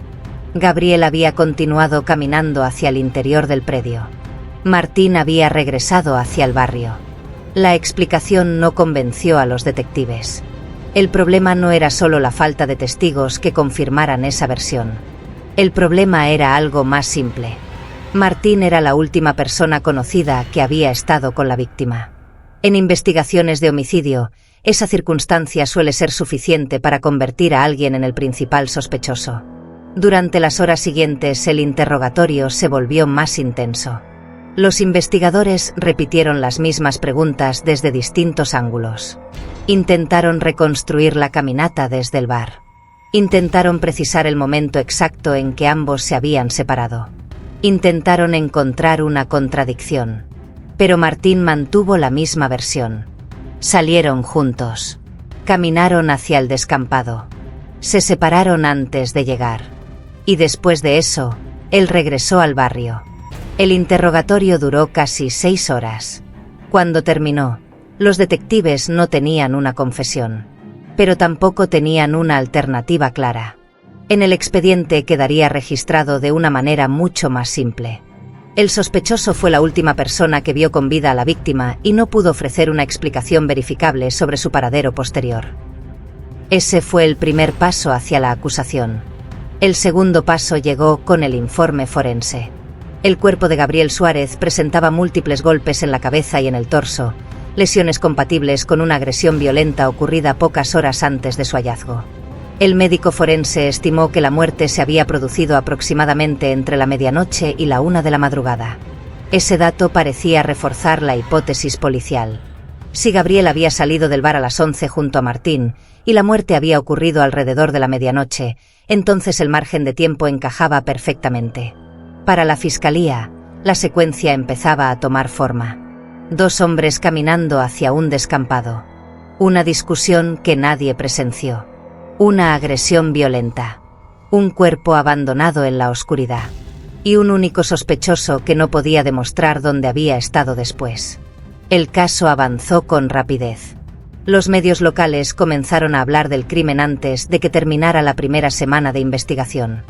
Gabriel había continuado caminando hacia el interior del predio. Martín había regresado hacia el barrio. La explicación no convenció a los detectives. El problema no era solo la falta de testigos que confirmaran esa versión. El problema era algo más simple. Martín era la última persona conocida que había estado con la víctima. En investigaciones de homicidio, esa circunstancia suele ser suficiente para convertir a alguien en el principal sospechoso. Durante las horas siguientes, el interrogatorio se volvió más intenso. Los investigadores repitieron las mismas preguntas desde distintos ángulos. Intentaron reconstruir la caminata desde el bar. Intentaron precisar el momento exacto en que ambos se habían separado. Intentaron encontrar una contradicción. Pero Martín mantuvo la misma versión. Salieron juntos. Caminaron hacia el descampado. Se separaron antes de llegar. Y después de eso, él regresó al barrio. El interrogatorio duró casi 6 horas. Cuando terminó, los detectives no tenían una confesión. Pero tampoco tenían una alternativa clara. En el expediente quedaría registrado de una manera mucho más simple. El sospechoso fue la última persona que vio con vida a la víctima y no pudo ofrecer una explicación verificable sobre su paradero posterior. Ese fue el primer paso hacia la acusación. El segundo paso llegó con el informe forense. El cuerpo de Gabriel Suárez presentaba múltiples golpes en la cabeza y en el torso, lesiones compatibles con una agresión violenta ocurrida pocas horas antes de su hallazgo. El médico forense estimó que la muerte se había producido aproximadamente entre la medianoche y la 1 de la madrugada. Ese dato parecía reforzar la hipótesis policial. Si Gabriel había salido del bar a las 11 junto a Martín y la muerte había ocurrido alrededor de la medianoche, entonces el margen de tiempo encajaba perfectamente. Para la fiscalía, la secuencia empezaba a tomar forma. 2 hombres caminando hacia un descampado. Una discusión que nadie presenció. Una agresión violenta. Un cuerpo abandonado en la oscuridad. Y un único sospechoso que no podía demostrar dónde había estado después. El caso avanzó con rapidez. Los medios locales comenzaron a hablar del crimen antes de que terminara la primera semana de investigación.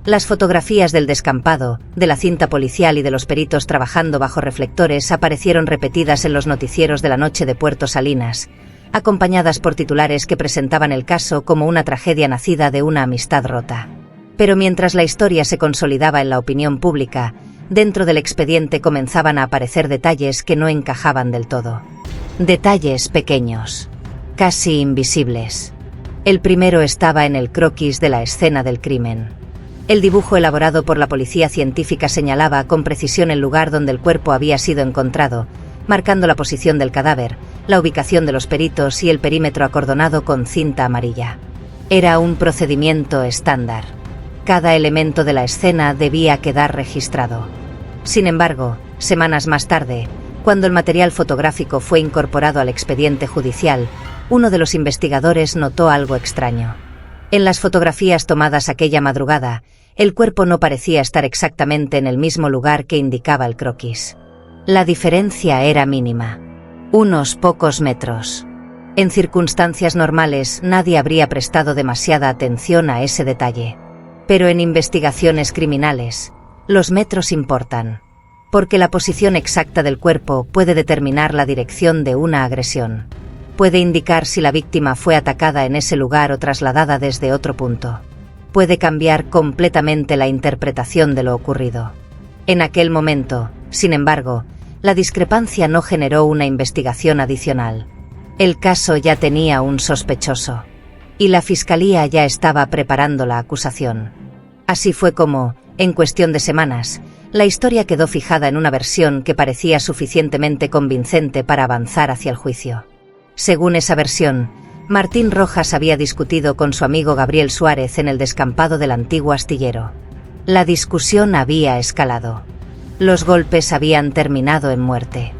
Las fotografías del descampado, de la cinta policial y de los peritos trabajando bajo reflectores aparecieron repetidas en los noticieros de la noche de Puerto Salinas, acompañadas por titulares que presentaban el caso como una tragedia nacida de una amistad rota. Pero mientras la historia se consolidaba en la opinión pública, dentro del expediente comenzaban a aparecer detalles que no encajaban del todo. Detalles pequeños, casi invisibles. El primero estaba en el croquis de la escena del crimen. El dibujo elaborado por la policía científica señalaba con precisión el lugar donde el cuerpo había sido encontrado, marcando la posición del cadáver, la ubicación de los peritos y el perímetro acordonado con cinta amarilla. Era un procedimiento estándar. Cada elemento de la escena debía quedar registrado. Sin embargo, semanas más tarde, cuando el material fotográfico fue incorporado al expediente judicial, uno de los investigadores notó algo extraño. En las fotografías tomadas aquella madrugada, el cuerpo no parecía estar exactamente en el mismo lugar que indicaba el croquis. La diferencia era mínima. Unos pocos metros. En circunstancias normales, nadie habría prestado demasiada atención a ese detalle. Pero en investigaciones criminales, los metros importan. Porque la posición exacta del cuerpo puede determinar la dirección de una agresión. Puede indicar si la víctima fue atacada en ese lugar o trasladada desde otro punto. Puede cambiar completamente la interpretación de lo ocurrido. En aquel momento, sin embargo, la discrepancia no generó una investigación adicional. El caso ya tenía un sospechoso. Y la fiscalía ya estaba preparando la acusación. Así fue como, en cuestión de semanas, la historia quedó fijada en una versión que parecía suficientemente convincente para avanzar hacia el juicio. Según esa versión, Martín Rojas había discutido con su amigo Gabriel Suárez en el descampado del antiguo astillero. La discusión había escalado. Los golpes habían terminado en muerte.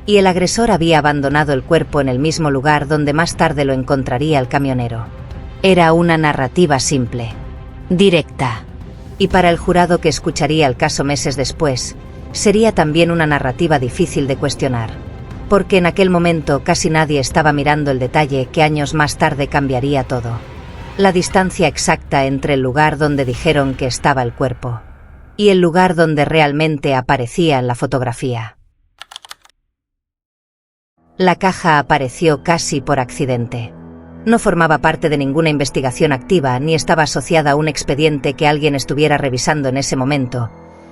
Y el agresor había abandonado el cuerpo en el mismo lugar donde más tarde lo encontraría el camionero. Era una narrativa simple, directa. Y para el jurado que escucharía el caso meses después, sería también una narrativa difícil de cuestionar. Porque en aquel momento casi nadie estaba mirando el detalle que años más tarde cambiaría todo. La distancia exacta entre el lugar donde dijeron que estaba el cuerpo y el lugar donde realmente aparecía en la fotografía. La caja apareció casi por accidente. No formaba parte de ninguna investigación activa ni estaba asociada a un expediente que alguien estuviera revisando en ese momento.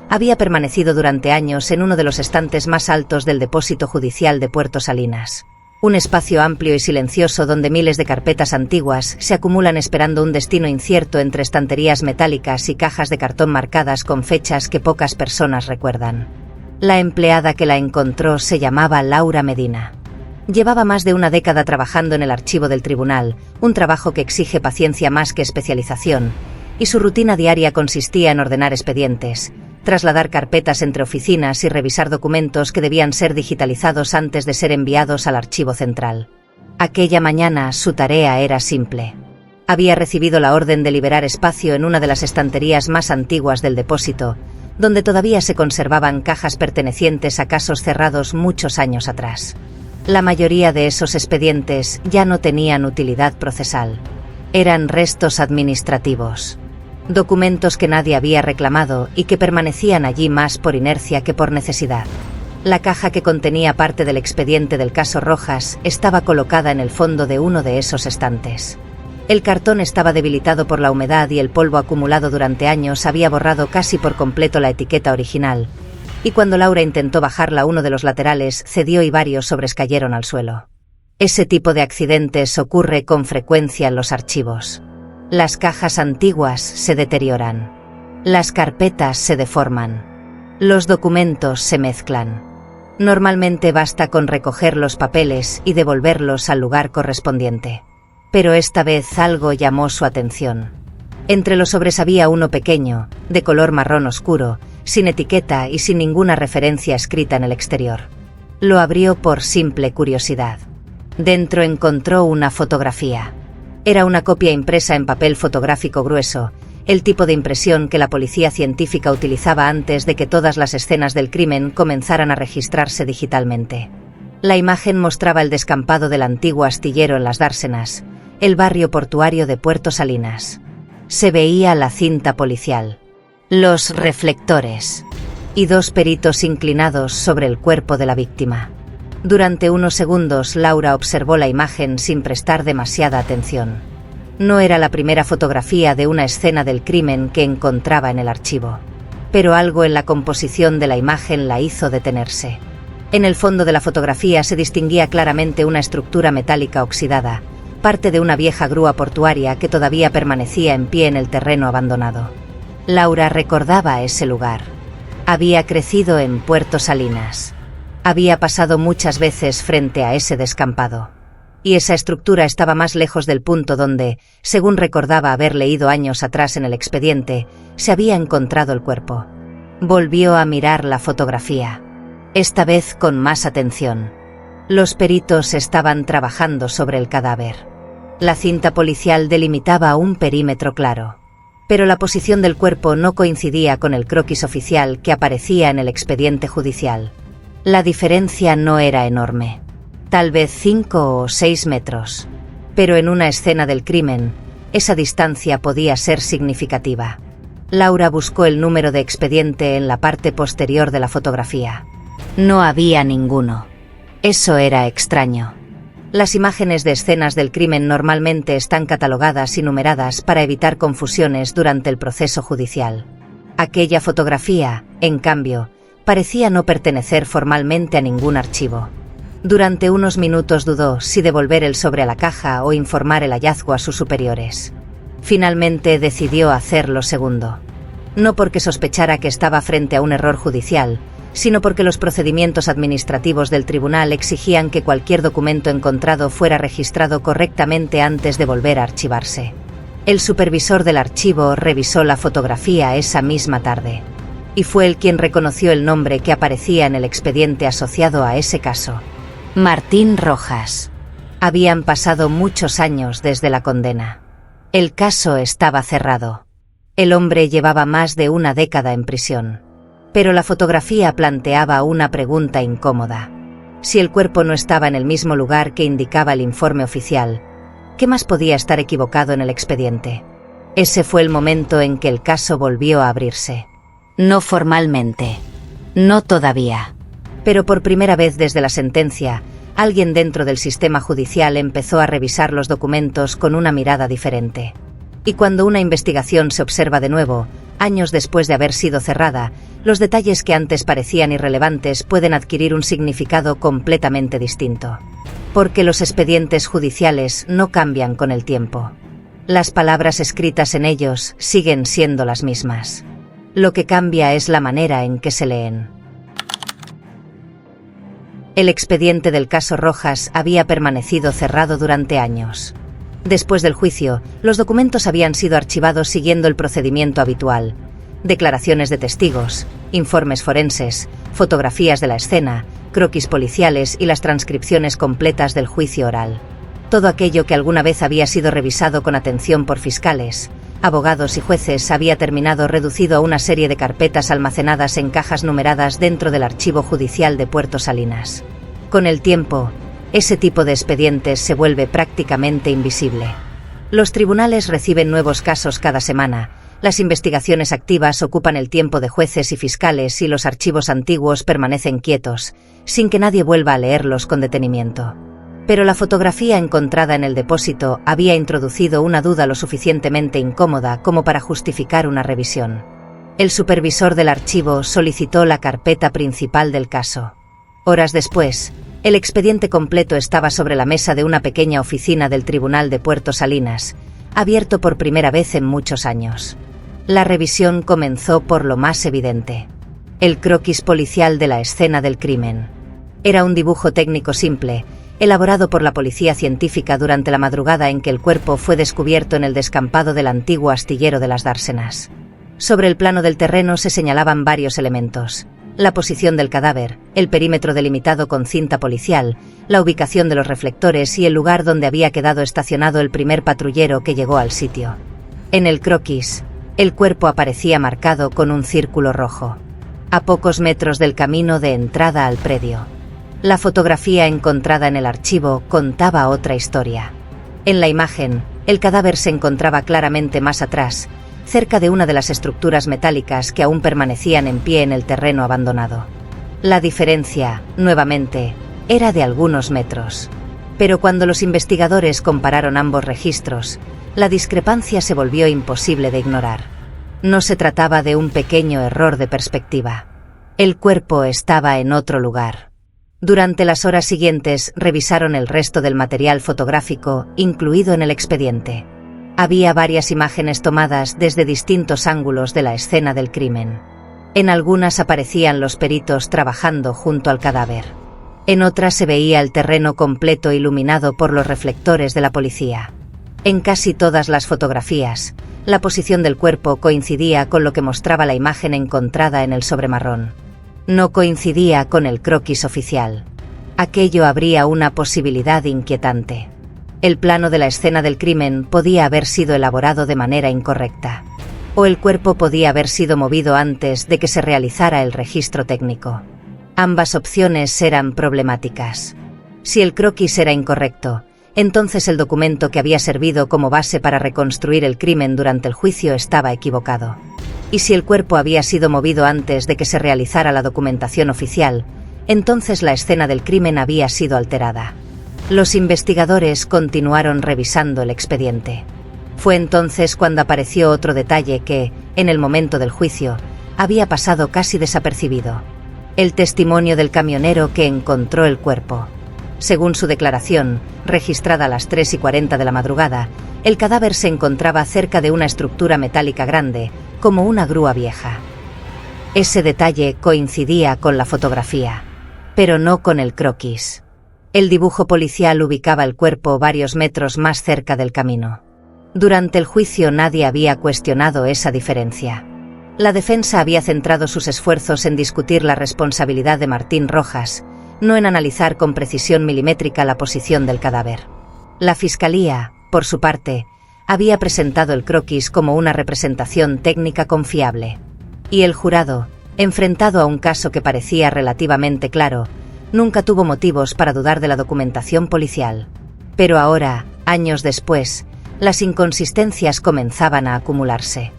Había permanecido durante años en uno de los estantes más altos del depósito judicial de Puerto Salinas. Un espacio amplio y silencioso donde miles de carpetas antiguas se acumulan esperando un destino incierto entre estanterías metálicas y cajas de cartón marcadas con fechas que pocas personas recuerdan. La empleada que la encontró se llamaba Laura Medina. Llevaba más de una década trabajando en el archivo del tribunal, un trabajo que exige paciencia más que especialización, y su rutina diaria consistía en ordenar expedientes, trasladar carpetas entre oficinas y revisar documentos que debían ser digitalizados antes de ser enviados al archivo central. Aquella mañana su tarea era simple. Había recibido la orden de liberar espacio en una de las estanterías más antiguas del depósito, donde todavía se conservaban cajas pertenecientes a casos cerrados muchos años atrás. La mayoría de esos expedientes ya no tenían utilidad procesal. Eran restos administrativos. Documentos que nadie había reclamado y que permanecían allí más por inercia que por necesidad. La caja que contenía parte del expediente del caso Rojas estaba colocada en el fondo de uno de esos estantes. El cartón estaba debilitado por la humedad y el polvo acumulado durante años había borrado casi por completo la etiqueta original, y cuando Laura intentó bajarla uno de los laterales cedió y varios sobres cayeron al suelo. Ese tipo de accidentes ocurre con frecuencia en los archivos. Las cajas antiguas se deterioran. Las carpetas se deforman. Los documentos se mezclan. Normalmente basta con recoger los papeles y devolverlos al lugar correspondiente. Pero esta vez algo llamó su atención. Entre los sobres había uno pequeño, de color marrón oscuro, sin etiqueta y sin ninguna referencia escrita en el exterior. Lo abrió por simple curiosidad. Dentro encontró una fotografía. Era una copia impresa en papel fotográfico grueso, el tipo de impresión que la policía científica utilizaba antes de que todas las escenas del crimen comenzaran a registrarse digitalmente. La imagen mostraba el descampado del antiguo astillero en las Dársenas, el barrio portuario de Puerto Salinas. Se veía la cinta policial, los reflectores y dos peritos inclinados sobre el cuerpo de la víctima. Durante unos segundos Laura observó la imagen sin prestar demasiada atención. No era la primera fotografía de una escena del crimen que encontraba en el archivo. Pero algo en la composición de la imagen la hizo detenerse. En el fondo de la fotografía se distinguía claramente una estructura metálica oxidada, parte de una vieja grúa portuaria que todavía permanecía en pie en el terreno abandonado. Laura recordaba ese lugar. Había crecido en Puerto Salinas. Había pasado muchas veces frente a ese descampado. Y esa estructura estaba más lejos del punto donde, según recordaba haber leído años atrás en el expediente, se había encontrado el cuerpo. Volvió a mirar la fotografía, esta vez con más atención. Los peritos estaban trabajando sobre el cadáver. La cinta policial delimitaba un perímetro claro. Pero la posición del cuerpo no coincidía con el croquis oficial que aparecía en el expediente judicial. La diferencia no era enorme. Tal vez 5 o 6 metros. Pero en una escena del crimen, esa distancia podía ser significativa. Laura buscó el número de expediente en la parte posterior de la fotografía. No había ninguno. Eso era extraño. Las imágenes de escenas del crimen normalmente están catalogadas y numeradas para evitar confusiones durante el proceso judicial. Aquella fotografía, en cambio, parecía no pertenecer formalmente a ningún archivo. Durante unos minutos dudó si devolver el sobre a la caja o informar el hallazgo a sus superiores. Finalmente decidió hacer lo segundo. No porque sospechara que estaba frente a un error judicial, sino porque los procedimientos administrativos del tribunal exigían que cualquier documento encontrado fuera registrado correctamente antes de volver a archivarse. El supervisor del archivo revisó la fotografía esa misma tarde. Y fue él quien reconoció el nombre que aparecía en el expediente asociado a ese caso. Martín Rojas. Habían pasado muchos años desde la condena. El caso estaba cerrado. El hombre llevaba más de una década en prisión. Pero la fotografía planteaba una pregunta incómoda. Si el cuerpo no estaba en el mismo lugar que indicaba el informe oficial, ¿qué más podía estar equivocado en el expediente? Ese fue el momento en que el caso volvió a abrirse. No formalmente. No todavía. Pero por primera vez desde la sentencia, alguien dentro del sistema judicial empezó a revisar los documentos con una mirada diferente. Y cuando una investigación se observa de nuevo, años después de haber sido cerrada, los detalles que antes parecían irrelevantes pueden adquirir un significado completamente distinto. Porque los expedientes judiciales no cambian con el tiempo. Las palabras escritas en ellos siguen siendo las mismas. Lo que cambia es la manera en que se leen. El expediente del caso Rojas había permanecido cerrado durante años. Después del juicio, los documentos habían sido archivados siguiendo el procedimiento habitual. Declaraciones de testigos, informes forenses, fotografías de la escena, croquis policiales y las transcripciones completas del juicio oral. Todo aquello que alguna vez había sido revisado con atención por fiscales, abogados y jueces había terminado reducido a una serie de carpetas almacenadas en cajas numeradas dentro del archivo judicial de Puerto Salinas. Con el tiempo, ese tipo de expedientes se vuelve prácticamente invisible. Los tribunales reciben nuevos casos cada semana, las investigaciones activas ocupan el tiempo de jueces y fiscales y los archivos antiguos permanecen quietos, sin que nadie vuelva a leerlos con detenimiento. Pero la fotografía encontrada en el depósito había introducido una duda lo suficientemente incómoda como para justificar una revisión. El supervisor del archivo solicitó la carpeta principal del caso. Horas después, el expediente completo estaba sobre la mesa de una pequeña oficina del Tribunal de Puerto Salinas, abierto por primera vez en muchos años. La revisión comenzó por lo más evidente. El croquis policial de la escena del crimen. Era un dibujo técnico simple, elaborado por la policía científica durante la madrugada en que el cuerpo fue descubierto en el descampado del antiguo astillero de las Dársenas. Sobre el plano del terreno se señalaban varios elementos: la posición del cadáver, el perímetro delimitado con cinta policial, la ubicación de los reflectores y el lugar donde había quedado estacionado el primer patrullero que llegó al sitio. En el croquis, el cuerpo aparecía marcado con un círculo rojo, a pocos metros del camino de entrada al predio. La fotografía encontrada en el archivo contaba otra historia. En la imagen, el cadáver se encontraba claramente más atrás, cerca de una de las estructuras metálicas que aún permanecían en pie en el terreno abandonado. La diferencia, nuevamente, era de algunos metros. Pero cuando los investigadores compararon ambos registros, la discrepancia se volvió imposible de ignorar. No se trataba de un pequeño error de perspectiva. El cuerpo estaba en otro lugar. Durante las horas siguientes revisaron el resto del material fotográfico incluido en el expediente. Había varias imágenes tomadas desde distintos ángulos de la escena del crimen. En algunas aparecían los peritos trabajando junto al cadáver. En otras se veía el terreno completo iluminado por los reflectores de la policía. En casi todas las fotografías, la posición del cuerpo coincidía con lo que mostraba la imagen encontrada en el sobremarrón. No coincidía con el croquis oficial. Aquello abría una posibilidad inquietante. El plano de la escena del crimen podía haber sido elaborado de manera incorrecta. O el cuerpo podía haber sido movido antes de que se realizara el registro técnico. Ambas opciones eran problemáticas. Si el croquis era incorrecto, entonces el documento que había servido como base para reconstruir el crimen durante el juicio estaba equivocado. Y si el cuerpo había sido movido antes de que se realizara la documentación oficial, entonces la escena del crimen había sido alterada. Los investigadores continuaron revisando el expediente. Fue entonces cuando apareció otro detalle que, en el momento del juicio, había pasado casi desapercibido: el testimonio del camionero que encontró el cuerpo. Según su declaración, registrada a las 3:40 de la madrugada, el cadáver se encontraba cerca de una estructura metálica grande, como una grúa vieja. Ese detalle coincidía con la fotografía, pero no con el croquis. El dibujo policial ubicaba el cuerpo varios metros más cerca del camino. Durante el juicio nadie había cuestionado esa diferencia. La defensa había centrado sus esfuerzos en discutir la responsabilidad de Martín Rojas, no en analizar con precisión milimétrica la posición del cadáver. La Fiscalía, por su parte, Había presentado el croquis como una representación técnica confiable. Y el jurado, enfrentado a un caso que parecía relativamente claro, nunca tuvo motivos para dudar de la documentación policial. Pero ahora, años después, las inconsistencias comenzaban a acumularse.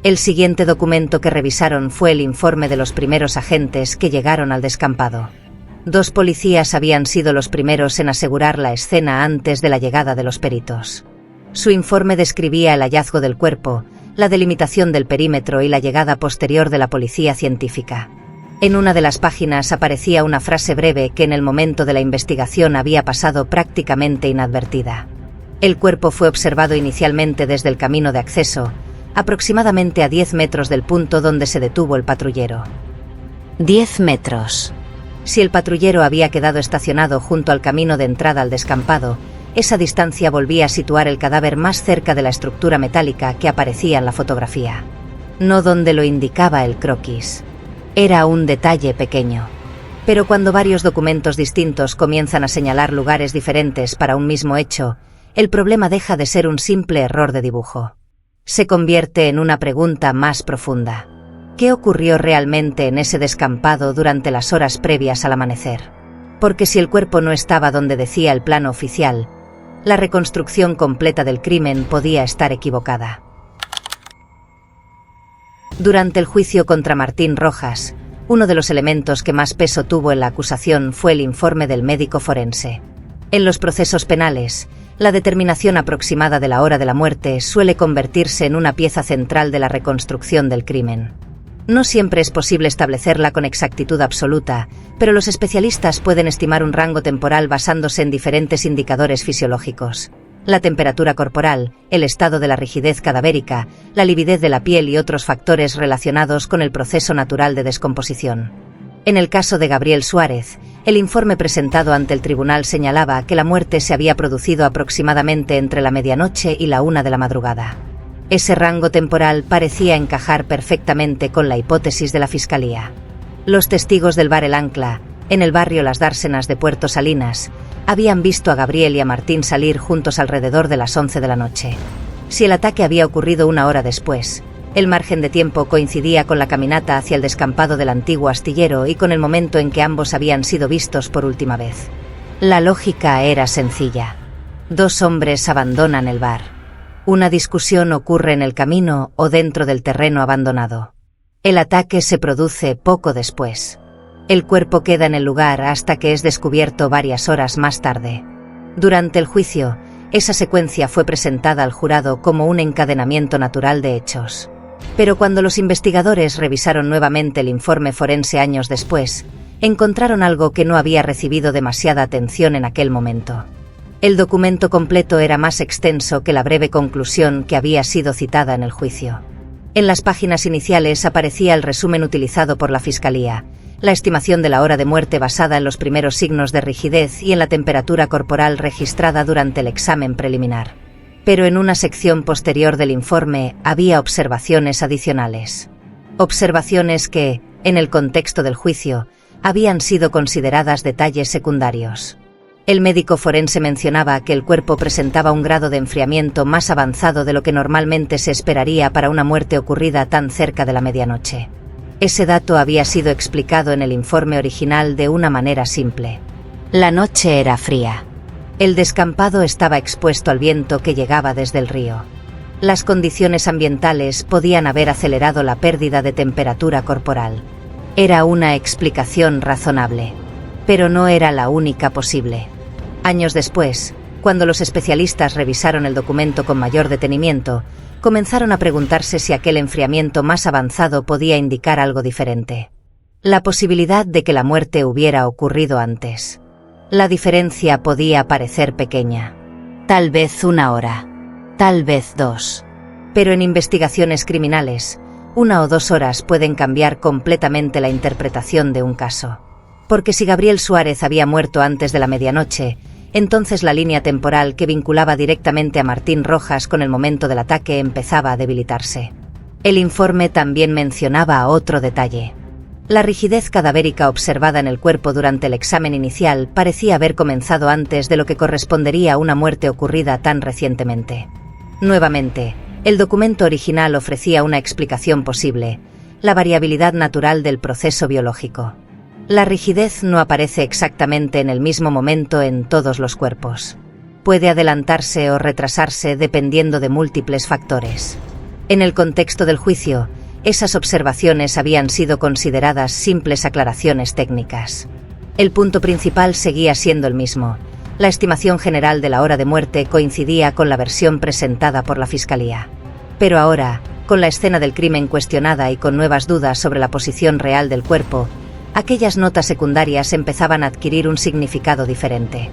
El siguiente documento que revisaron fue el informe de los primeros agentes que llegaron al descampado. 2 policías habían sido los primeros en asegurar la escena antes de la llegada de los peritos. Su informe describía el hallazgo del cuerpo, la delimitación del perímetro y la llegada posterior de la policía científica. En una de las páginas aparecía una frase breve que en el momento de la investigación había pasado prácticamente inadvertida. El cuerpo fue observado inicialmente desde el camino de acceso, aproximadamente a 10 metros del punto donde se detuvo el patrullero. 10 metros. Si el patrullero había quedado estacionado junto al camino de entrada al descampado, esa distancia volvía a situar el cadáver más cerca de la estructura metálica que aparecía en la fotografía. No donde lo indicaba el croquis. Era un detalle pequeño. Pero cuando varios documentos distintos comienzan a señalar lugares diferentes para un mismo hecho, el problema deja de ser un simple error de dibujo. Se convierte en una pregunta más profunda. ¿Qué ocurrió realmente en ese descampado durante las horas previas al amanecer? Porque si el cuerpo no estaba donde decía el plano oficial, la reconstrucción completa del crimen podía estar equivocada. Durante el juicio contra Martín Rojas, uno de los elementos que más peso tuvo en la acusación fue el informe del médico forense. En los procesos penales, la determinación aproximada de la hora de la muerte suele convertirse en una pieza central de la reconstrucción del crimen. No siempre es posible establecerla con exactitud absoluta, pero los especialistas pueden estimar un rango temporal basándose en diferentes indicadores fisiológicos. La temperatura corporal, el estado de la rigidez cadavérica, la lividez de la piel y otros factores relacionados con el proceso natural de descomposición. En el caso de Gabriel Suárez, el informe presentado ante el tribunal señalaba que la muerte se había producido aproximadamente entre la medianoche y la 1 de la madrugada. Ese rango temporal parecía encajar perfectamente con la hipótesis de la Fiscalía. Los testigos del bar El Ancla, en el barrio Las Dársenas de Puerto Salinas, habían visto a Gabriel y a Martín salir juntos alrededor de las 11 de la noche. Si el ataque había ocurrido 1 hora después, el margen de tiempo coincidía con la caminata hacia el descampado del antiguo astillero y con el momento en que ambos habían sido vistos por última vez. La lógica era sencilla. 2 hombres abandonan el bar. Una discusión ocurre en el camino o dentro del terreno abandonado. El ataque se produce poco después. El cuerpo queda en el lugar hasta que es descubierto varias horas más tarde. Durante el juicio, esa secuencia fue presentada al jurado como un encadenamiento natural de hechos. Pero cuando los investigadores revisaron nuevamente el informe forense años después, encontraron algo que no había recibido demasiada atención en aquel momento. El documento completo era más extenso que la breve conclusión que había sido citada en el juicio. En las páginas iniciales aparecía el resumen utilizado por la Fiscalía, la estimación de la hora de muerte basada en los primeros signos de rigidez y en la temperatura corporal registrada durante el examen preliminar. Pero en una sección posterior del informe había observaciones adicionales. Observaciones que, en el contexto del juicio, habían sido consideradas detalles secundarios. El médico forense mencionaba que el cuerpo presentaba un grado de enfriamiento más avanzado de lo que normalmente se esperaría para una muerte ocurrida tan cerca de la medianoche. Ese dato había sido explicado en el informe original de una manera simple. La noche era fría. El descampado estaba expuesto al viento que llegaba desde el río. Las condiciones ambientales podían haber acelerado la pérdida de temperatura corporal. Era una explicación razonable, pero no era la única posible. Años después, cuando los especialistas revisaron el documento con mayor detenimiento, comenzaron a preguntarse si aquel enfriamiento más avanzado podía indicar algo diferente. La posibilidad de que la muerte hubiera ocurrido antes. La diferencia podía parecer pequeña. Tal vez 1 hora. Tal vez 2. Pero en investigaciones criminales, 1 o 2 horas pueden cambiar completamente la interpretación de un caso. Porque si Gabriel Suárez había muerto antes de la medianoche, entonces la línea temporal que vinculaba directamente a Martín Rojas con el momento del ataque empezaba a debilitarse. El informe también mencionaba otro detalle. La rigidez cadavérica observada en el cuerpo durante el examen inicial parecía haber comenzado antes de lo que correspondería a una muerte ocurrida tan recientemente. Nuevamente, el documento original ofrecía una explicación posible: la variabilidad natural del proceso biológico. La rigidez no aparece exactamente en el mismo momento en todos los cuerpos. Puede adelantarse o retrasarse dependiendo de múltiples factores. En el contexto del juicio, esas observaciones habían sido consideradas simples aclaraciones técnicas. El punto principal seguía siendo el mismo: la estimación general de la hora de muerte coincidía con la versión presentada por la Fiscalía. Pero ahora, con la escena del crimen cuestionada y con nuevas dudas sobre la posición real del cuerpo, aquellas notas secundarias empezaban a adquirir un significado diferente.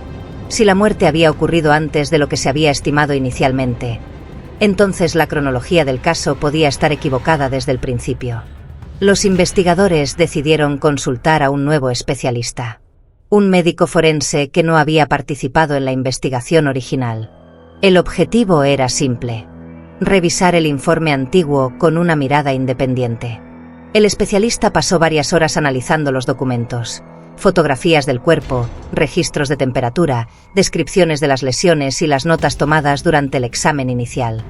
Si la muerte había ocurrido antes de lo que se había estimado inicialmente, entonces la cronología del caso podía estar equivocada desde el principio. Los investigadores decidieron consultar a un nuevo especialista, un médico forense que no había participado en la investigación original. El objetivo era simple: revisar el informe antiguo con una mirada independiente. El especialista pasó varias horas analizando los documentos: fotografías del cuerpo, registros de temperatura, descripciones de las lesiones y las notas tomadas durante el examen inicial.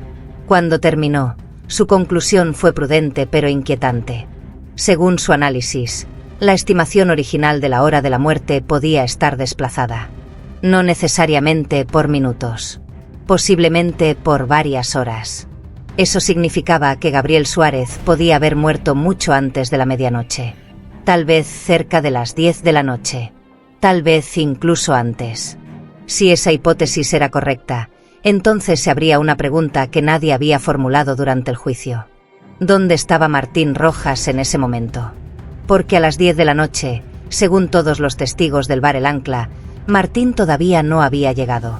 Cuando terminó, su conclusión fue prudente pero inquietante. Según su análisis, la estimación original de la hora de la muerte podía estar desplazada. No necesariamente por minutos, posiblemente por varias horas. Eso significaba que Gabriel Suárez podía haber muerto mucho antes de la medianoche. Tal vez cerca de las 10 de la noche. Tal vez incluso antes. Si esa hipótesis era correcta, entonces se abría una pregunta que nadie había formulado durante el juicio: ¿dónde estaba Martín Rojas en ese momento? Porque a las 10 de la noche, según todos los testigos del bar El Ancla, Martín todavía no había llegado.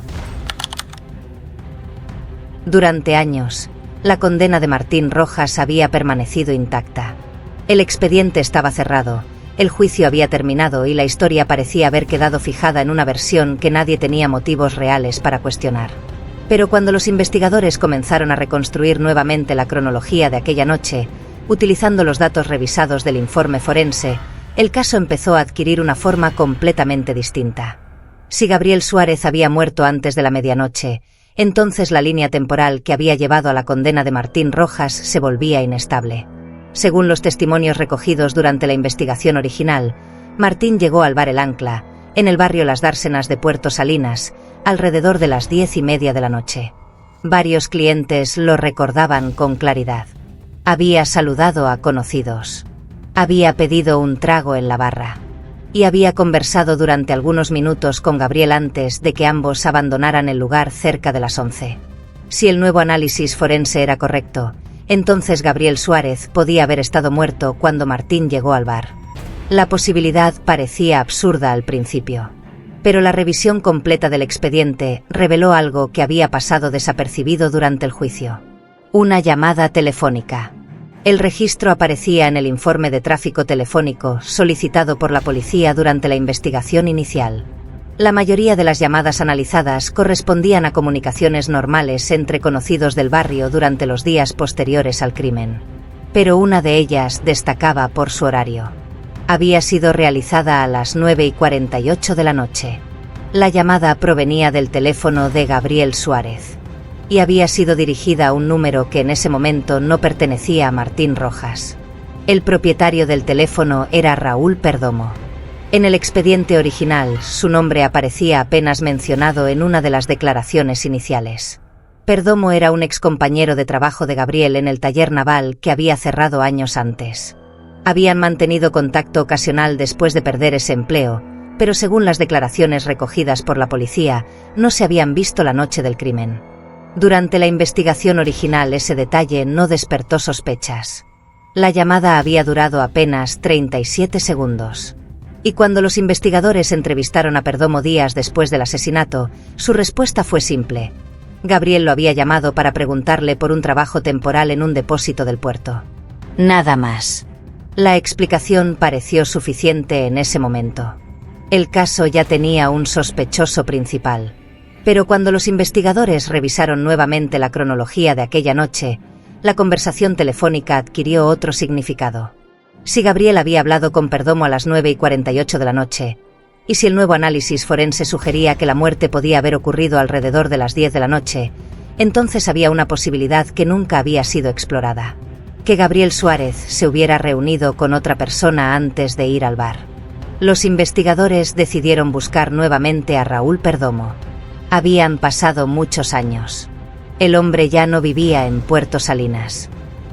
Durante años, la condena de Martín Rojas había permanecido intacta. El expediente estaba cerrado, el juicio había terminado y la historia parecía haber quedado fijada en una versión que nadie tenía motivos reales para cuestionar. Pero cuando los investigadores comenzaron a reconstruir nuevamente la cronología de aquella noche, utilizando los datos revisados del informe forense, el caso empezó a adquirir una forma completamente distinta. Si Gabriel Suárez había muerto antes de la medianoche, entonces la línea temporal que había llevado a la condena de Martín Rojas se volvía inestable. Según los testimonios recogidos durante la investigación original, Martín llegó al bar El Ancla, en el barrio Las Dársenas de Puerto Salinas, alrededor de las 10:30 de la noche. Varios clientes lo recordaban con claridad. Había saludado a conocidos. Había pedido un trago en la barra. Y había conversado durante algunos minutos con Gabriel antes de que ambos abandonaran el lugar cerca de las 11. Si el nuevo análisis forense era correcto, entonces Gabriel Suárez podía haber estado muerto cuando Martín llegó al bar. La posibilidad parecía absurda al principio, pero la revisión completa del expediente reveló algo que había pasado desapercibido durante el juicio: una llamada telefónica. El registro aparecía en el informe de tráfico telefónico solicitado por la policía durante la investigación inicial. La mayoría de las llamadas analizadas correspondían a comunicaciones normales entre conocidos del barrio durante los días posteriores al crimen. Pero una de ellas destacaba por su horario. Había sido realizada a las 9:48 de la noche. La llamada provenía del teléfono de Gabriel Suárez y había sido dirigida a un número que en ese momento no pertenecía a Martín Rojas. El propietario del teléfono era Raúl Perdomo. En el expediente original, su nombre aparecía apenas mencionado en una de las declaraciones iniciales. Perdomo era un excompañero de trabajo de Gabriel en el taller naval que había cerrado años antes. Habían mantenido contacto ocasional después de perder ese empleo, pero según las declaraciones recogidas por la policía, no se habían visto la noche del crimen. Durante la investigación original ese detalle no despertó sospechas. La llamada había durado apenas 37 segundos. Y cuando los investigadores entrevistaron a Perdomo días después del asesinato, su respuesta fue simple: Gabriel lo había llamado para preguntarle por un trabajo temporal en un depósito del puerto. Nada más. La explicación pareció suficiente en ese momento. El caso ya tenía un sospechoso principal. Pero cuando los investigadores revisaron nuevamente la cronología de aquella noche, la conversación telefónica adquirió otro significado. Si Gabriel había hablado con Perdomo a las 9:48 de la noche, y si el nuevo análisis forense sugería que la muerte podía haber ocurrido alrededor de las 10 de la noche, entonces había una posibilidad que nunca había sido explorada: que Gabriel Suárez se hubiera reunido con otra persona antes de ir al bar. Los investigadores decidieron buscar nuevamente a Raúl Perdomo. Habían pasado muchos años. El hombre ya no vivía en Puerto Salinas.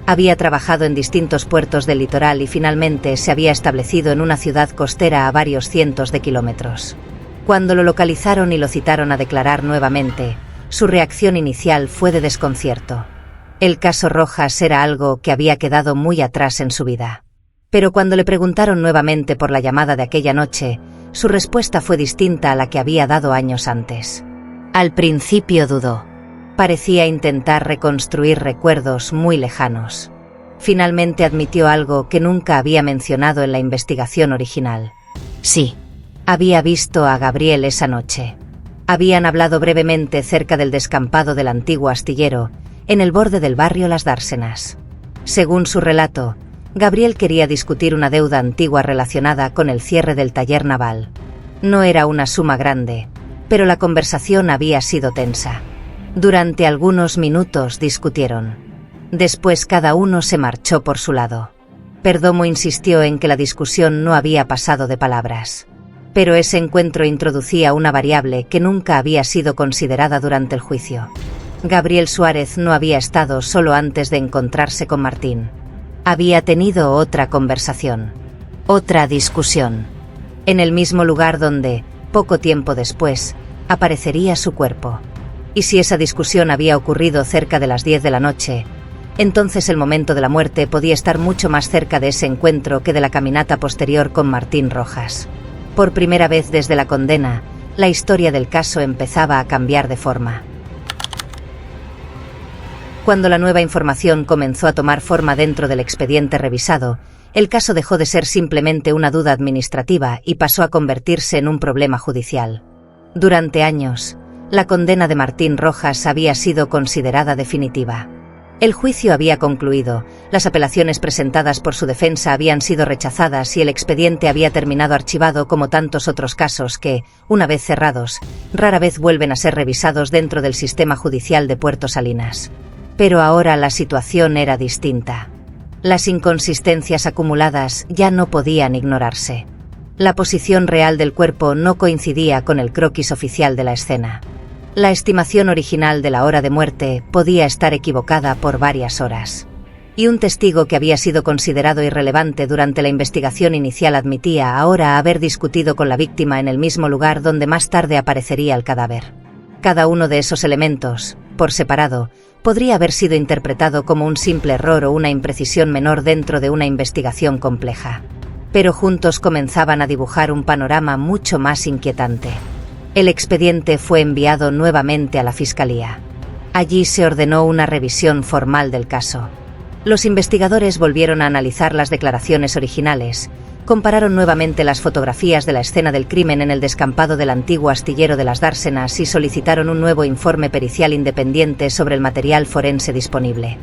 Había trabajado en distintos puertos del litoral y finalmente se había establecido en una ciudad costera a varios cientos de kilómetros. Cuando lo localizaron y lo citaron a declarar nuevamente, su reacción inicial fue de desconcierto. El caso Rojas era algo que había quedado muy atrás en su vida. Pero cuando le preguntaron nuevamente por la llamada de aquella noche, su respuesta fue distinta a la que había dado años antes. Al principio dudó. Parecía intentar reconstruir recuerdos muy lejanos. Finalmente admitió algo que nunca había mencionado en la investigación original. Sí, había visto a Gabriel esa noche. Habían hablado brevemente cerca del descampado del antiguo astillero, en el borde del barrio Las Dársenas. Según su relato, Gabriel quería discutir una deuda antigua relacionada con el cierre del taller naval. No era una suma grande, pero la conversación había sido tensa. Durante algunos minutos discutieron. Después cada uno se marchó por su lado. Perdomo insistió en que la discusión no había pasado de palabras. Pero ese encuentro introducía una variable que nunca había sido considerada durante el juicio. Gabriel Suárez no había estado solo antes de encontrarse con Martín. Había tenido otra conversación, otra discusión, en el mismo lugar donde, poco tiempo después, aparecería su cuerpo. Y si esa discusión había ocurrido cerca de las 10 de la noche, entonces el momento de la muerte podía estar mucho más cerca de ese encuentro que de la caminata posterior con Martín Rojas. Por primera vez desde la condena, la historia del caso empezaba a cambiar de forma. Cuando la nueva información comenzó a tomar forma dentro del expediente revisado, el caso dejó de ser simplemente una duda administrativa y pasó a convertirse en un problema judicial. Durante años, la condena de Martín Rojas había sido considerada definitiva. El juicio había concluido, las apelaciones presentadas por su defensa habían sido rechazadas y el expediente había terminado archivado como tantos otros casos que, una vez cerrados, rara vez vuelven a ser revisados dentro del sistema judicial de Puerto Salinas. Pero ahora la situación era distinta. Las inconsistencias acumuladas ya no podían ignorarse. La posición real del cuerpo no coincidía con el croquis oficial de la escena. La estimación original de la hora de muerte podía estar equivocada por varias horas. Y un testigo que había sido considerado irrelevante durante la investigación inicial admitía ahora haber discutido con la víctima en el mismo lugar donde más tarde aparecería el cadáver. Cada uno de esos elementos, por separado, podría haber sido interpretado como un simple error o una imprecisión menor dentro de una investigación compleja. Pero juntos comenzaban a dibujar un panorama mucho más inquietante. El expediente fue enviado nuevamente a la Fiscalía. Allí se ordenó una revisión formal del caso. Los investigadores volvieron a analizar las declaraciones originales, compararon nuevamente las fotografías de la escena del crimen en el descampado del antiguo astillero de Las Dársenas y solicitaron un nuevo informe pericial independiente sobre el material forense disponible.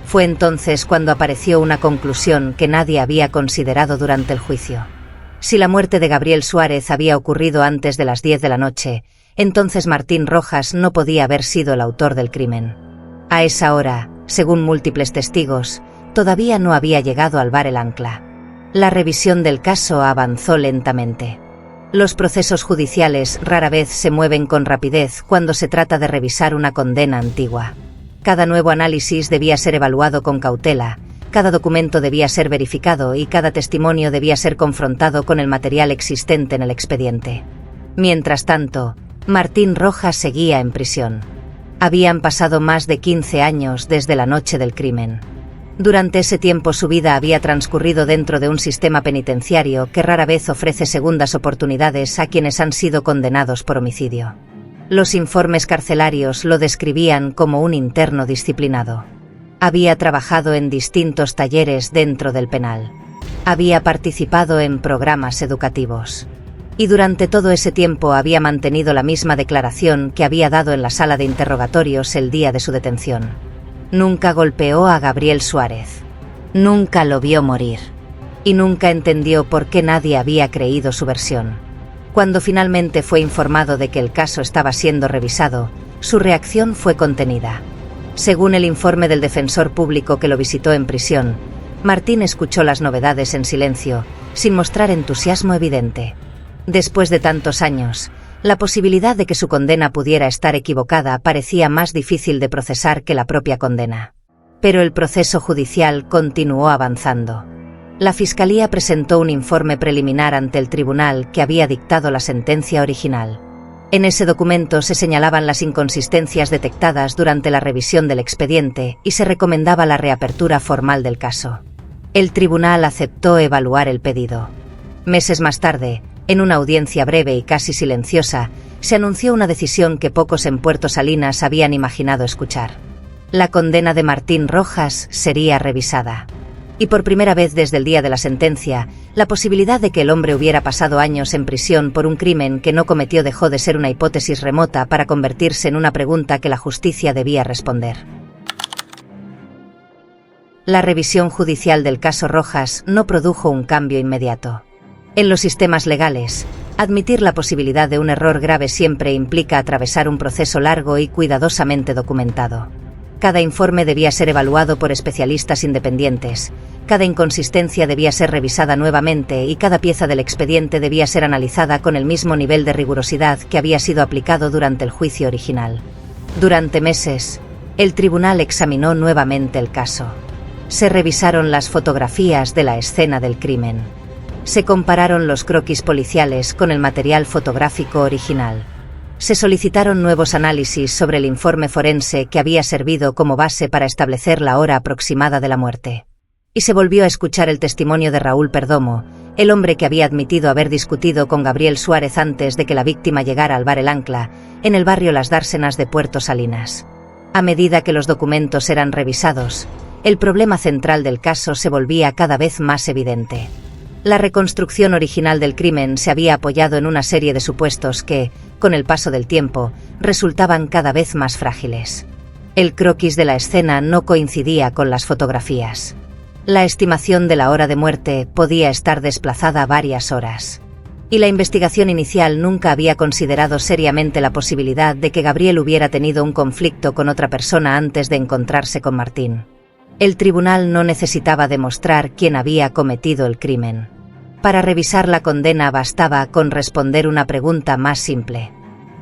Fue entonces cuando apareció una conclusión que nadie había considerado durante el juicio. Si la muerte de Gabriel Suárez había ocurrido antes de las 10 de la noche, entonces Martín Rojas no podía haber sido el autor del crimen. A esa hora, según múltiples testigos, todavía no había llegado al bar El Ancla. La revisión del caso avanzó lentamente. Los procesos judiciales rara vez se mueven con rapidez cuando se trata de revisar una condena antigua. Cada nuevo análisis debía ser evaluado con cautela, cada documento debía ser verificado y cada testimonio debía ser confrontado con el material existente en el expediente. Mientras tanto, Martín Rojas seguía en prisión. Habían pasado más de 15 años desde la noche del crimen. Durante ese tiempo su vida había transcurrido dentro de un sistema penitenciario que rara vez ofrece segundas oportunidades a quienes han sido condenados por homicidio. Los informes carcelarios lo describían como un interno disciplinado. Había trabajado en distintos talleres dentro del penal. Había participado en programas educativos. Y durante todo ese tiempo había mantenido la misma declaración que había dado en la sala de interrogatorios el día de su detención. Nunca golpeó a Gabriel Suárez. Nunca lo vio morir. Y nunca entendió por qué nadie había creído su versión. Cuando finalmente fue informado de que el caso estaba siendo revisado, Su reacción fue contenida. Según el informe del defensor público que lo visitó en prisión, Martín escuchó las novedades en silencio, sin mostrar entusiasmo evidente. Después de tantos años, la posibilidad de que su condena pudiera estar equivocada parecía más difícil de procesar que la propia condena. Pero el proceso judicial continuó avanzando. La Fiscalía presentó un informe preliminar ante el tribunal que había dictado la sentencia original. En ese documento se señalaban las inconsistencias detectadas durante la revisión del expediente y se recomendaba la reapertura formal del caso. El tribunal aceptó evaluar el pedido. Meses más tarde, en una audiencia breve y casi silenciosa, se anunció una decisión que pocos en Puerto Salinas habían imaginado escuchar. La condena de Martín Rojas sería revisada. Y por primera vez desde el día de la sentencia, la posibilidad de que el hombre hubiera pasado años en prisión por un crimen que no cometió dejó de ser una hipótesis remota para convertirse en una pregunta que la justicia debía responder. La revisión judicial del caso Rojas no produjo un cambio inmediato. En los sistemas legales, admitir la posibilidad de un error grave siempre implica atravesar un proceso largo y cuidadosamente documentado. Cada informe debía ser evaluado por especialistas independientes, cada inconsistencia debía ser revisada nuevamente y cada pieza del expediente debía ser analizada con el mismo nivel de rigurosidad que había sido aplicado durante el juicio original. Durante meses, el tribunal examinó nuevamente el caso. Se revisaron las fotografías de la escena del crimen. Se compararon los croquis policiales con el material fotográfico original. Se solicitaron nuevos análisis sobre el informe forense que había servido como base para establecer la hora aproximada de la muerte. Y se volvió a escuchar el testimonio de Raúl Perdomo, el hombre que había admitido haber discutido con Gabriel Suárez antes de que la víctima llegara al bar El Ancla, en el barrio Las Dársenas de Puerto Salinas. A medida que los documentos eran revisados, el problema central del caso se volvía cada vez más evidente. La reconstrucción original del crimen se había apoyado en una serie de supuestos que, con el paso del tiempo, resultaban cada vez más frágiles. El croquis de la escena no coincidía con las fotografías. La estimación de la hora de muerte podía estar desplazada varias horas. Y la investigación inicial nunca había considerado seriamente la posibilidad de que Gabriel hubiera tenido un conflicto con otra persona antes de encontrarse con Martín. El tribunal no necesitaba demostrar quién había cometido el crimen. Para revisar la condena bastaba con responder una pregunta más simple.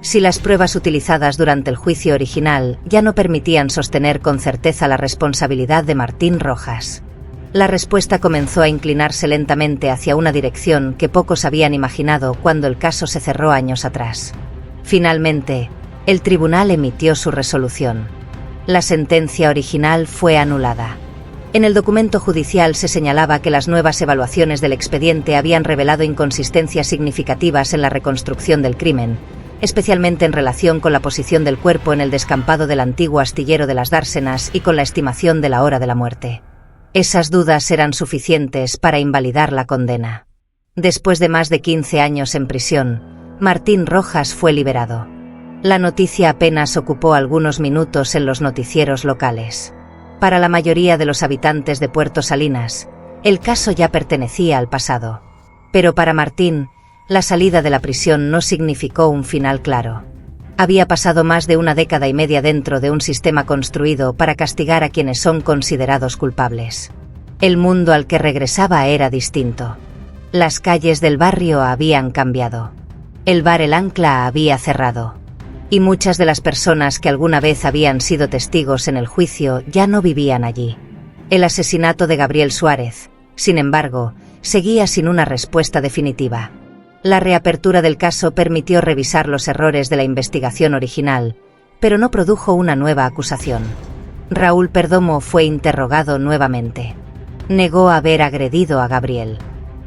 Si las pruebas utilizadas durante el juicio original ya no permitían sostener con certeza la responsabilidad de Martín Rojas. La respuesta comenzó a inclinarse lentamente hacia una dirección que pocos habían imaginado cuando el caso se cerró años atrás. Finalmente, el tribunal emitió su resolución. La sentencia original fue anulada. En el documento judicial se señalaba que las nuevas evaluaciones del expediente habían revelado inconsistencias significativas en la reconstrucción del crimen, especialmente en relación con la posición del cuerpo en el descampado del antiguo astillero de Las Dársenas y con la estimación de la hora de la muerte. Esas dudas eran suficientes para invalidar la condena. Después de más de 15 años en prisión, Martín Rojas fue liberado. La noticia apenas ocupó algunos minutos en los noticieros locales. Para la mayoría de los habitantes de Puerto Salinas, el caso ya pertenecía al pasado. Pero para Martín, la salida de la prisión no significó un final claro. Había pasado más de una década y media dentro de un sistema construido para castigar a quienes son considerados culpables. El mundo al que regresaba era distinto. Las calles del barrio habían cambiado. El bar El Ancla había cerrado. Y muchas de las personas que alguna vez habían sido testigos en el juicio ya no vivían allí. El asesinato de Gabriel Suárez, sin embargo, seguía sin una respuesta definitiva. La reapertura del caso permitió revisar los errores de la investigación original, pero no produjo una nueva acusación. Raúl Perdomo fue interrogado nuevamente. Negó haber agredido a Gabriel.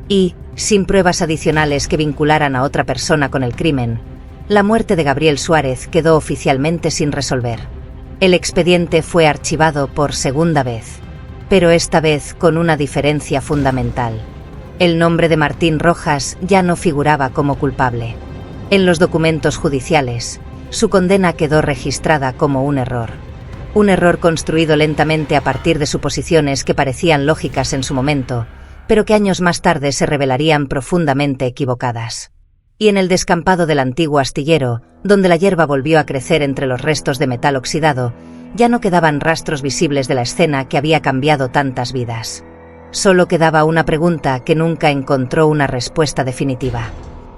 Y, sin pruebas adicionales que vincularan a otra persona con el crimen, la muerte de Gabriel Suárez quedó oficialmente sin resolver. El expediente fue archivado por segunda vez, pero esta vez con una diferencia fundamental. El nombre de Martín Rojas ya no figuraba como culpable. En los documentos judiciales, su condena quedó registrada como un error. Un error construido lentamente a partir de suposiciones que parecían lógicas en su momento, pero que años más tarde se revelarían profundamente equivocadas. Y en el descampado del antiguo astillero, donde la hierba volvió a crecer entre los restos de metal oxidado, ya no quedaban rastros visibles de la escena que había cambiado tantas vidas. Solo quedaba una pregunta que nunca encontró una respuesta definitiva.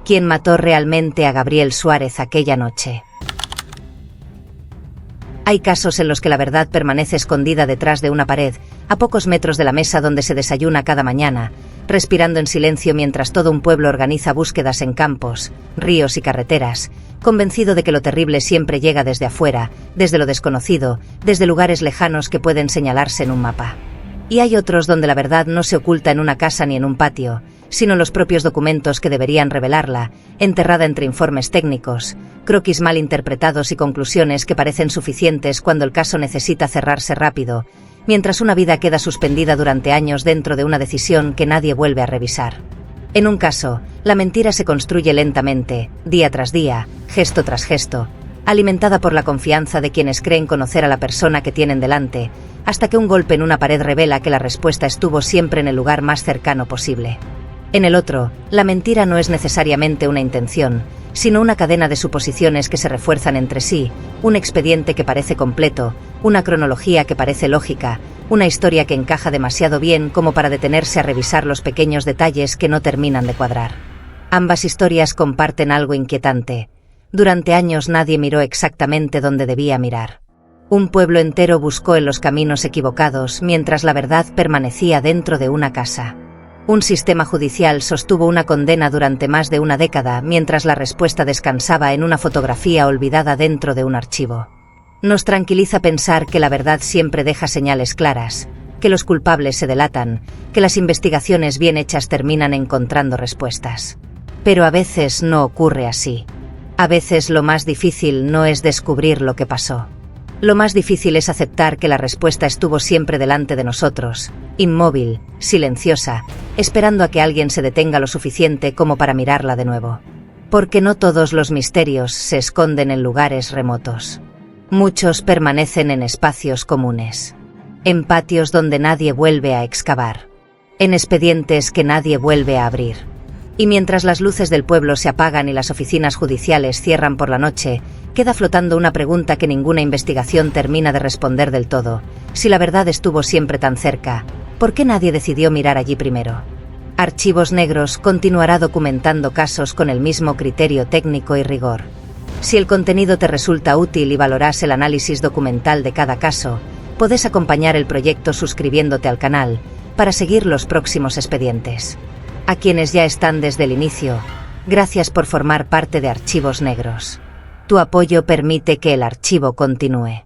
¿Quién mató realmente a Gabriel Suárez aquella noche? Hay casos en los que la verdad permanece escondida detrás de una pared, a pocos metros de la mesa donde se desayuna cada mañana, respirando en silencio mientras todo un pueblo organiza búsquedas en campos, ríos y carreteras, convencido de que lo terrible siempre llega desde afuera, desde lo desconocido, desde lugares lejanos que pueden señalarse en un mapa. Y hay otros donde la verdad no se oculta en una casa ni en un patio, sino en los propios documentos que deberían revelarla, enterrada entre informes técnicos, croquis mal interpretados y conclusiones que parecen suficientes cuando el caso necesita cerrarse rápido, mientras una vida queda suspendida durante años dentro de una decisión que nadie vuelve a revisar. En un caso, la mentira se construye lentamente, día tras día, gesto tras gesto, alimentada por la confianza de quienes creen conocer a la persona que tienen delante, hasta que un golpe en una pared revela que la respuesta estuvo siempre en el lugar más cercano posible. En el otro, la mentira no es necesariamente una intención, sino una cadena de suposiciones que se refuerzan entre sí, un expediente que parece completo, una cronología que parece lógica, una historia que encaja demasiado bien como para detenerse a revisar los pequeños detalles que no terminan de cuadrar. Ambas historias comparten algo inquietante. Durante años nadie miró exactamente dónde debía mirar. Un pueblo entero buscó en los caminos equivocados mientras la verdad permanecía dentro de una casa. Un sistema judicial sostuvo una condena durante más de una década mientras la respuesta descansaba en una fotografía olvidada dentro de un archivo. Nos tranquiliza pensar que la verdad siempre deja señales claras, que los culpables se delatan, que las investigaciones bien hechas terminan encontrando respuestas. Pero a veces no ocurre así. A veces lo más difícil no es descubrir lo que pasó. Lo más difícil es aceptar que la respuesta estuvo siempre delante de nosotros, inmóvil, silenciosa, esperando a que alguien se detenga lo suficiente como para mirarla de nuevo. Porque no todos los misterios se esconden en lugares remotos. Muchos permanecen en espacios comunes. En patios donde nadie vuelve a excavar. En expedientes que nadie vuelve a abrir. Y mientras las luces del pueblo se apagan y las oficinas judiciales cierran por la noche, queda flotando una pregunta que ninguna investigación termina de responder del todo. Si la verdad estuvo siempre tan cerca, ¿por qué nadie decidió mirar allí primero? Archivos Negros continuará documentando casos con el mismo criterio técnico y rigor. Si el contenido te resulta útil y valoras el análisis documental de cada caso, puedes acompañar el proyecto suscribiéndote al canal para seguir los próximos expedientes. A quienes ya están desde el inicio, gracias por formar parte de Archivos Negros. Tu apoyo permite que el archivo continúe.